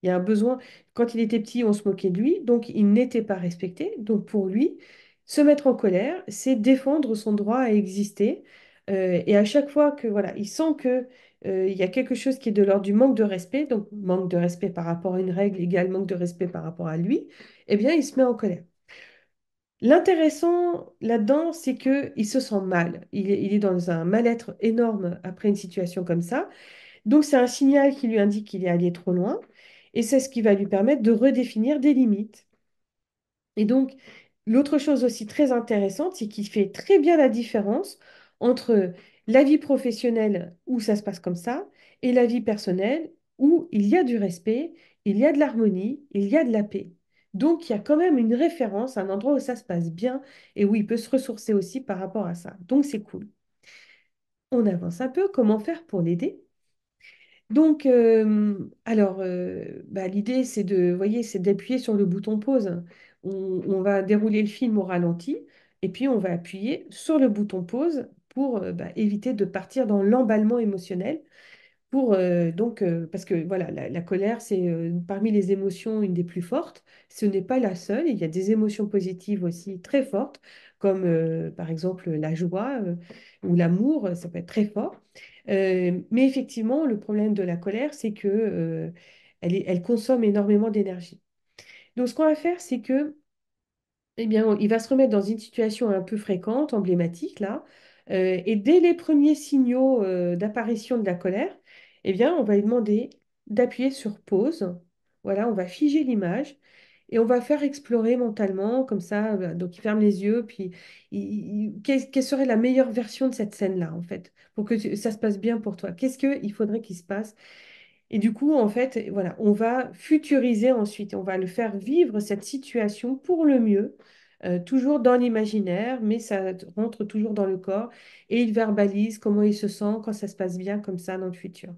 Il y a un besoin. Quand il était petit, on se moquait de lui, donc il n'était pas respecté. Donc pour lui, se mettre en colère, c'est défendre son droit à exister. Et à chaque fois que voilà, il sent que il y a quelque chose qui est de l'ordre du manque de respect, donc manque de respect par rapport à une règle égale manque de respect par rapport à lui, eh bien il se met en colère. L'intéressant là-dedans, c'est qu'il se sent mal. Il est dans un mal-être énorme après une situation comme ça. Donc, c'est un signal qui lui indique qu'il est allé trop loin et c'est ce qui va lui permettre de redéfinir des limites. Et donc, l'autre chose aussi très intéressante, c'est qu'il fait très bien la différence entre la vie professionnelle où ça se passe comme ça et la vie personnelle où il y a du respect, il y a de l'harmonie, il y a de la paix. Donc, il y a quand même une référence, un endroit où ça se passe bien et où il peut se ressourcer aussi par rapport à ça. Donc, c'est cool. On avance un peu. Comment faire pour l'aider? Donc, alors, bah, l'idée, c'est de, vous voyez, c'est d'appuyer sur le bouton pause. on va dérouler le film au ralenti et puis on va appuyer sur le bouton pause pour éviter de partir dans l'emballement émotionnel. Parce que voilà, la colère, c'est parmi les émotions une des plus fortes. Ce n'est pas la seule. Il y a des émotions positives aussi très fortes, comme par exemple la joie ou l'amour, ça peut être très fort. Mais effectivement, le problème de la colère, c'est que elle consomme énormément d'énergie. Donc, ce qu'on va faire, c'est que eh bien, il va se remettre dans une situation un peu fréquente, emblématique, là. Et dès les premiers signaux d'apparition de la colère, eh bien, on va lui demander d'appuyer sur pause. Voilà, on va figer l'image et on va faire explorer mentalement, comme ça. Donc, il ferme les yeux, puis quelle serait la meilleure version de cette scène-là, en fait, pour que ça se passe bien pour toi? Qu'est-ce qu'il faudrait qu'il se passe? Et du coup, en fait, voilà, on va futuriser ensuite, on va le faire vivre cette situation pour le mieux, toujours dans l'imaginaire, mais ça rentre toujours dans le corps et il verbalise comment il se sent quand ça se passe bien comme ça dans le futur.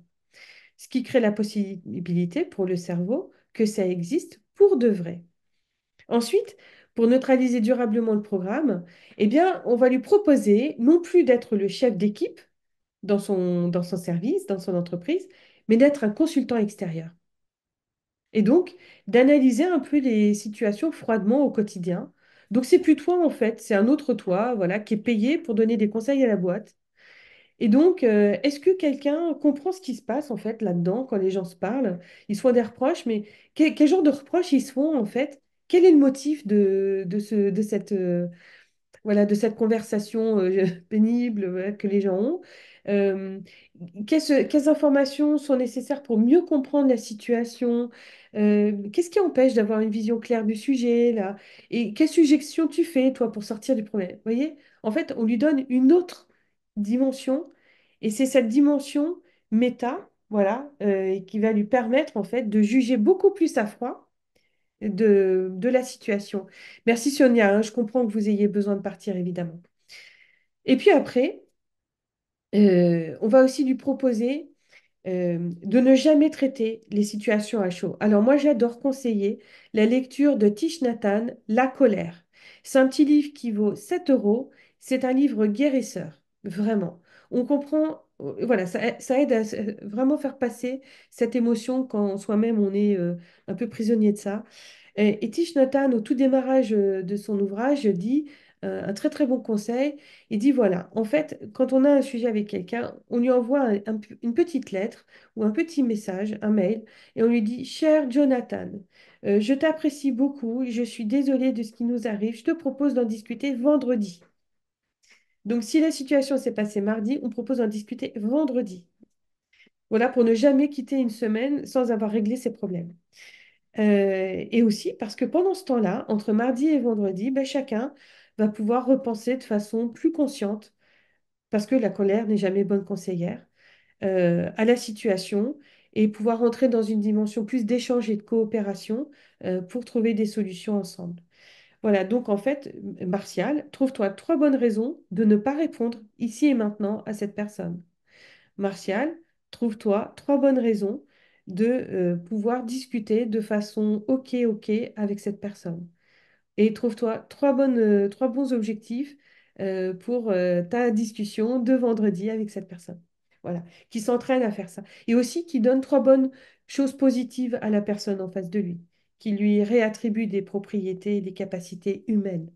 Ce qui crée la possibilité pour le cerveau que ça existe pour de vrai. Ensuite, pour neutraliser durablement le programme, eh bien, on va lui proposer non plus d'être le chef d'équipe, dans son service, dans son entreprise, mais d'être un consultant extérieur. Et donc, d'analyser un peu les situations froidement au quotidien. Donc, c'est plus toi, en fait, c'est un autre toi, voilà, qui est payé pour donner des conseils à la boîte. Et donc, est-ce que quelqu'un comprend ce qui se passe, en fait, là-dedans, quand les gens se parlent? Ils se font des reproches, mais quel genre de reproches ils se font, en fait? Quel est le motif de cette conversation pénible que les gens ont. Euh, quelles informations sont nécessaires pour mieux comprendre la situation? Qu'est-ce qui empêche d'avoir une vision claire du sujet, là? Et quelles suggestions tu fais, toi, pour sortir du problème? Vous voyez? En fait, on lui donne une autre dimension, et c'est cette dimension méta, voilà, qui va lui permettre, en fait, de juger beaucoup plus à froid de la situation. Merci Sonia, hein, je comprends que vous ayez besoin de partir, évidemment. Et puis après, on va aussi lui proposer de ne jamais traiter les situations à chaud. Alors moi, j'adore conseiller la lecture de Thich Nhat Hanh, La colère. C'est un petit livre qui vaut 7 euros. C'est un livre guérisseur, vraiment. On comprend, voilà, ça aide à vraiment faire passer cette émotion quand soi-même on est un peu prisonnier de ça. Et Thich Nhat Hanh, au tout démarrage de son ouvrage, dit un très très bon conseil. Il dit voilà, en fait, quand on a un sujet avec quelqu'un, on lui envoie une petite lettre ou un petit message, un mail, et on lui dit, cher Jonathan, je t'apprécie beaucoup, je suis désolée de ce qui nous arrive, je te propose d'en discuter vendredi. Donc, si la situation s'est passée mardi, on propose d'en discuter vendredi. Voilà, pour ne jamais quitter une semaine sans avoir réglé ses problèmes. Et aussi parce que pendant ce temps-là, entre mardi et vendredi, ben, chacun va pouvoir repenser de façon plus consciente, parce que la colère n'est jamais bonne conseillère, à la situation et pouvoir entrer dans une dimension plus d'échange et de coopération pour trouver des solutions ensemble. Voilà, donc en fait, Martial, trouve-toi 3 bonnes raisons de ne pas répondre ici et maintenant à cette personne. Martial, trouve-toi 3 bonnes raisons de pouvoir discuter de façon OK, OK avec cette personne. Et trouve-toi 3 bons objectifs pour ta discussion de vendredi avec cette personne. Voilà, qui s'entraîne à faire ça. Et aussi qui donne 3 bonnes choses positives à la personne en face de lui, qui lui réattribue des propriétés et des capacités humaines.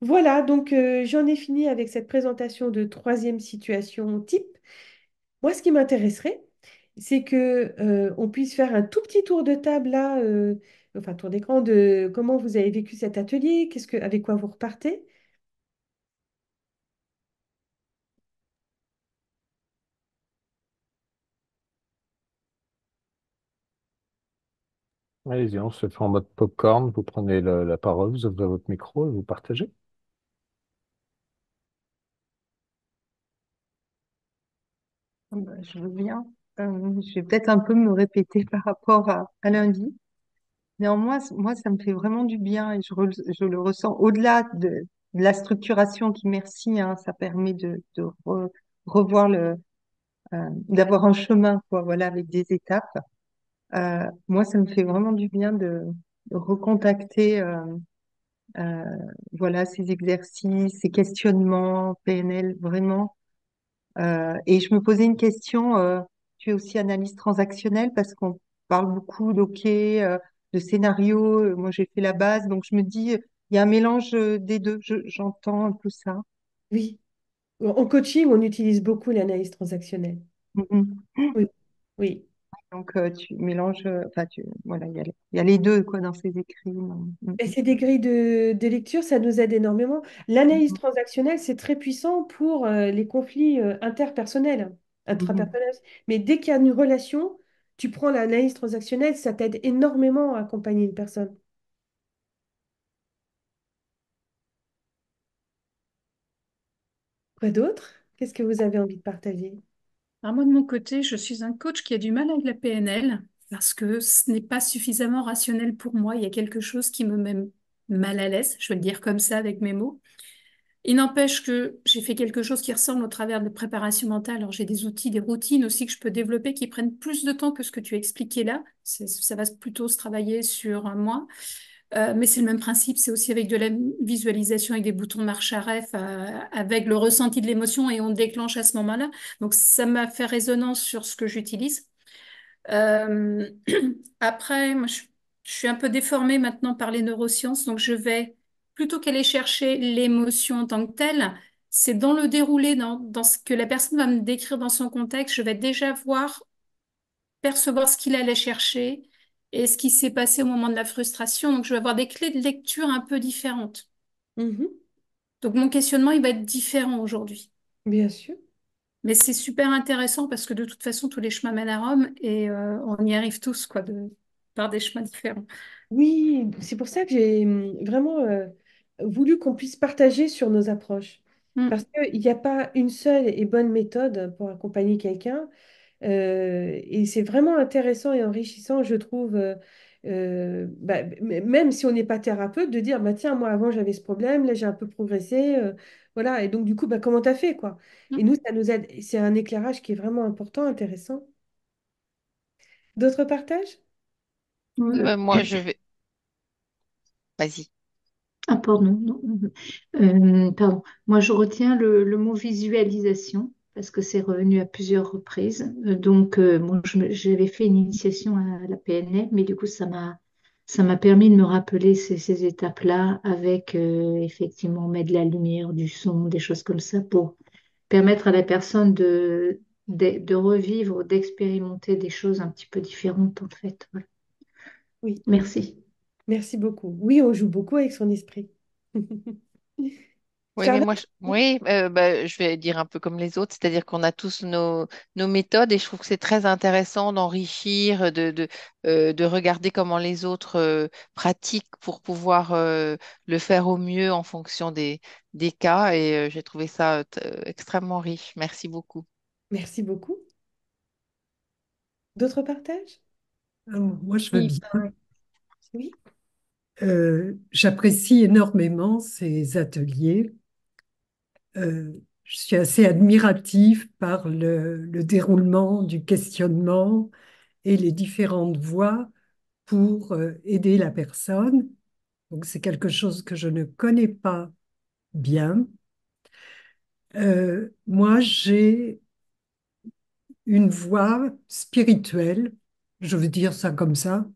Voilà, donc j'en ai fini avec cette présentation de troisième situation type. Moi, ce qui m'intéresserait, c'est que on puisse faire un tout petit tour de table là, enfin tour d'écran de comment vous avez vécu cet atelier, avec quoi vous repartez. Allez-y, on se fait en mode popcorn. Vous prenez la parole, vous ouvrez votre micro et vous partagez. Je veux bien. Je vais peut-être un peu me répéter par rapport à lundi. Néanmoins, moi, ça me fait vraiment du bien et je le ressens au-delà de la structuration qui, merci, hein, ça permet de revoir d'avoir un chemin, quoi, voilà, avec des étapes. Moi, ça me fait vraiment du bien recontacter euh, voilà, ces exercices, ces questionnements PNL, vraiment. Et je me posais une question, tu es aussi analyse transactionnelle parce qu'on parle beaucoup d'OK, de scénario. Moi, j'ai fait la base, donc je me dis, il y a un mélange des deux. J'entends un peu ça. Oui. En coaching, on utilise beaucoup l'analyse transactionnelle. Mhm. Oui. Oui. Donc, tu mélanges, enfin, voilà, il y a les deux, quoi, dans ces écrits. Et ces des grilles de lecture, ça nous aide énormément. L'analyse transactionnelle, c'est très puissant pour les conflits interpersonnels, Mhm. intrapersonnels. Mais dès qu'il y a une relation, tu prends l'analyse transactionnelle, ça t'aide énormément à accompagner une personne. Quoi d'autre? Qu'est-ce que vous avez envie de partager? Alors moi, de mon côté, je suis un coach qui a du mal avec la PNL parce que ce n'est pas suffisamment rationnel pour moi. Il y a quelque chose qui me met mal à l'aise, je vais le dire comme ça avec mes mots. Il n'empêche que j'ai fait quelque chose qui ressemble au travers de préparation mentale. Alors j'ai des outils, des routines aussi que je peux développer qui prennent plus de temps que ce que tu as expliqué là. Ça va plutôt se travailler sur un mois. Mais c'est le même principe, c'est aussi avec de la visualisation, avec des boutons de marche à ref, avec le ressenti de l'émotion et on déclenche à ce moment-là. Donc ça m'a fait résonance sur ce que j'utilise. Euh, Après, je suis un peu déformée maintenant par les neurosciences, donc je vais, plutôt qu'aller chercher l'émotion en tant que telle, c'est dans le déroulé, dans ce que la personne va me décrire dans son contexte, je vais déjà voir, percevoir ce qu'il allait chercher et ce qui s'est passé au moment de la frustration. Donc je vais avoir des clés de lecture un peu différentes. Mhm. Donc mon questionnement, il va être différent aujourd'hui. Bien sûr. Mais c'est super intéressant parce que de toute façon, tous les chemins mènent à Rome et on y arrive tous, quoi, par des chemins différents. Oui, c'est pour ça que j'ai vraiment voulu qu'on puisse partager sur nos approches. Parce Mm. qu'il n'y a pas une seule et bonne méthode pour accompagner quelqu'un. Et c'est vraiment intéressant et enrichissant, je trouve, même si on n'est pas thérapeute, de dire, bah, tiens, moi avant j'avais ce problème, là j'ai un peu progressé. Voilà, et donc du coup, bah, comment t'as fait, quoi? Et Mm. nous, ça nous aide. C'est un éclairage qui est vraiment important, intéressant. D'autres partages? Moi, je vais. Vas-y. Ah, pardon, non. Pardon. Moi, je retiens le mot visualisation parce que c'est revenu à plusieurs reprises. Moi, j'avais fait une initiation à la PNL, mais du coup, ça m'a permis de me rappeler ces étapes-là avec effectivement mettre de la lumière, du son, des choses comme ça pour permettre à la personne de revivre, d'expérimenter des choses un petit peu différentes en fait. Voilà. Oui, Merci. merci beaucoup. Oui, on joue beaucoup avec son esprit. Oui, mais Charlotte? moi, oui, bah, je vais dire un peu comme les autres, c'est-à-dire qu'on a tous nos méthodes et je trouve que c'est très intéressant d'enrichir, de regarder comment les autres pratiquent pour pouvoir le faire au mieux en fonction des cas et j'ai trouvé ça extrêmement riche. Merci beaucoup. Merci beaucoup. D'autres partages? Alors, moi, je veux Oui, bien. Oui. J'apprécie énormément ces ateliers. Je suis assez admirative par le déroulement du questionnement et les différentes voies pour aider la personne. Donc, c'est quelque chose que je ne connais pas bien. Moi, j'ai une voie spirituelle, je veux dire ça comme ça.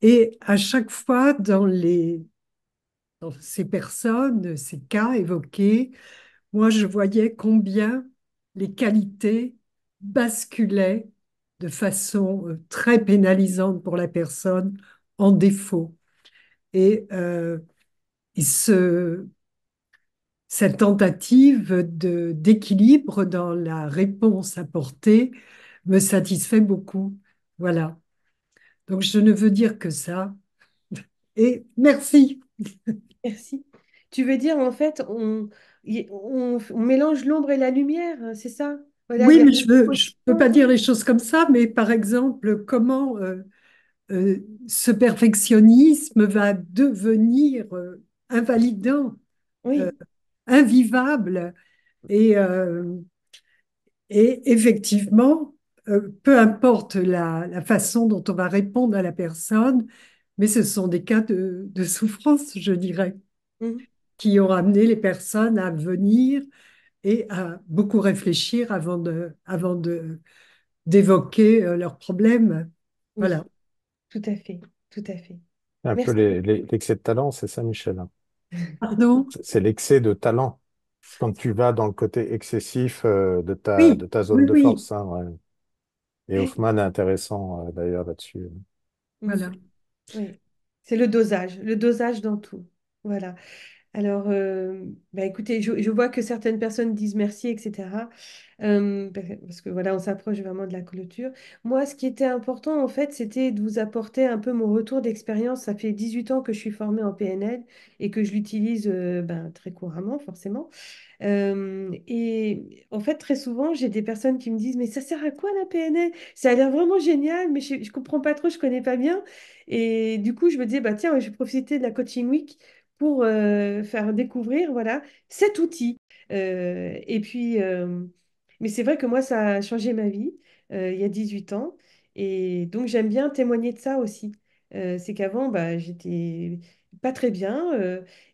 Et à chaque fois, dans ces personnes, ces cas évoqués, moi, je voyais combien les qualités basculaient de façon très pénalisante pour la personne en défaut. Et, et cette tentative d'équilibre dans la réponse apportée me satisfait beaucoup. Voilà. Donc, je ne veux dire que ça. Et merci. Merci. Tu veux dire, en fait, on mélange l'ombre et la lumière, hein, c'est ça? Voilà, Oui, vers mais je peux pas l'émotion. dire les choses comme ça, mais par exemple, comment ce perfectionnisme va devenir invalidant, euh, Oui, invivable, et, euh, et effectivement, peu importe la façon dont on va répondre à la personne, mais ce sont des cas de souffrance, je dirais, Mhm. qui ont amené les personnes à venir et à beaucoup réfléchir avant d'évoquer leurs problèmes. Oui, Voilà. tout à fait, tout à fait. Un peu Merci. l'excès de talent, c'est ça, Michel? Pardon? C'est l'excès de talent. Quand tu vas dans le côté excessif de Oui, ta zone oui, de oui. force, hein, ouais. Et Hoffman est intéressant d'ailleurs là-dessus. Mhm. Voilà. Oui, c'est le dosage dans tout. Voilà. Alors, bah écoutez, je vois que certaines personnes disent merci, etc. Parce que voilà, on s'approche vraiment de la clôture. Moi, ce qui était important, en fait, c'était de vous apporter un peu mon retour d'expérience. Ça fait 18 ans que je suis formée en PNL et que je l'utilise ben, très couramment, forcément. Et en fait, très souvent, j'ai des personnes qui me disent, mais ça sert à quoi la PNL? Ça a l'air vraiment génial, mais je ne comprends pas trop, je ne connais pas bien. Et du coup, je me disais, bah, tiens, je vais profiter de la Coaching Week pour faire découvrir voilà, cet outil. Et puis, mais c'est vrai que moi, ça a changé ma vie il y a 18 ans. Et donc, j'aime bien témoigner de ça aussi. C'est qu'avant, bah, j'étais pas très bien.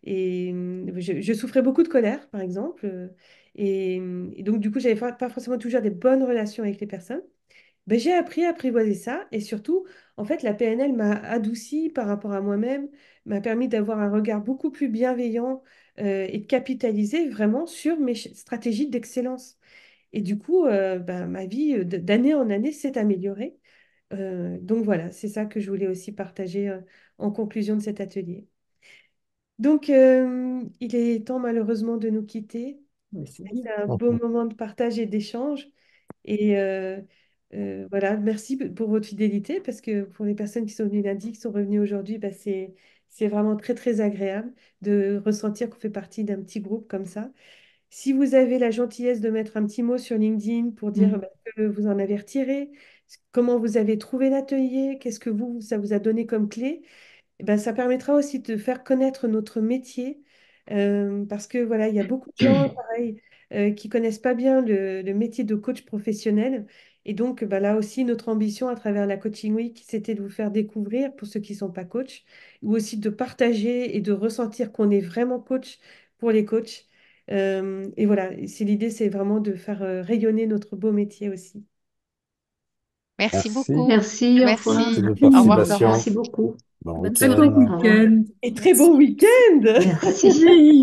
Et je souffrais beaucoup de colère, par exemple. Et donc, du coup, j'avais pas forcément toujours des bonnes relations avec les personnes. Ben, j'ai appris à apprivoiser ça. Et surtout, en fait, la PNL m'a adouci par rapport à moi-même, m'a permis d'avoir un regard beaucoup plus bienveillant et de capitaliser vraiment sur mes stratégies d'excellence. Et du coup, ben, ma vie d'année en année s'est améliorée. Donc voilà, c'est ça que je voulais aussi partager en conclusion de cet atelier. Donc, il est temps malheureusement de nous quitter. Mais c'est bien. C'était un beau moment de partage et d'échange. Et voilà, merci pour votre fidélité, parce que pour les personnes qui sont venues lundi, qui sont revenues aujourd'hui, bah, c'est vraiment très, très agréable de ressentir qu'on fait partie d'un petit groupe comme ça. Si vous avez la gentillesse de mettre un petit mot sur LinkedIn pour dire Mm. bah, ce que vous en avez retiré, comment vous avez trouvé l'atelier, qu'est-ce que ça vous a donné comme clé, eh ben, ça permettra aussi de faire connaître notre métier parce que voilà, il y a beaucoup de gens, pareil, qui connaissent pas bien le métier de coach professionnel. Et donc, bah, là aussi, notre ambition à travers la Coaching Week, c'était de vous faire découvrir, pour ceux qui ne sont pas coachs, ou aussi de partager et de ressentir qu'on est vraiment coach pour les coachs. Et voilà, c'est l'idée, c'est vraiment de faire rayonner notre beau métier aussi. Merci Merci. beaucoup. Merci, au revoir. Merci Merci. de votre Au revoir, participation. Merci Florence. beaucoup. Bon Bonne Très bon soirée. week-end. Au revoir. week-end. Et très Merci. bon week-end! Merci. Oui.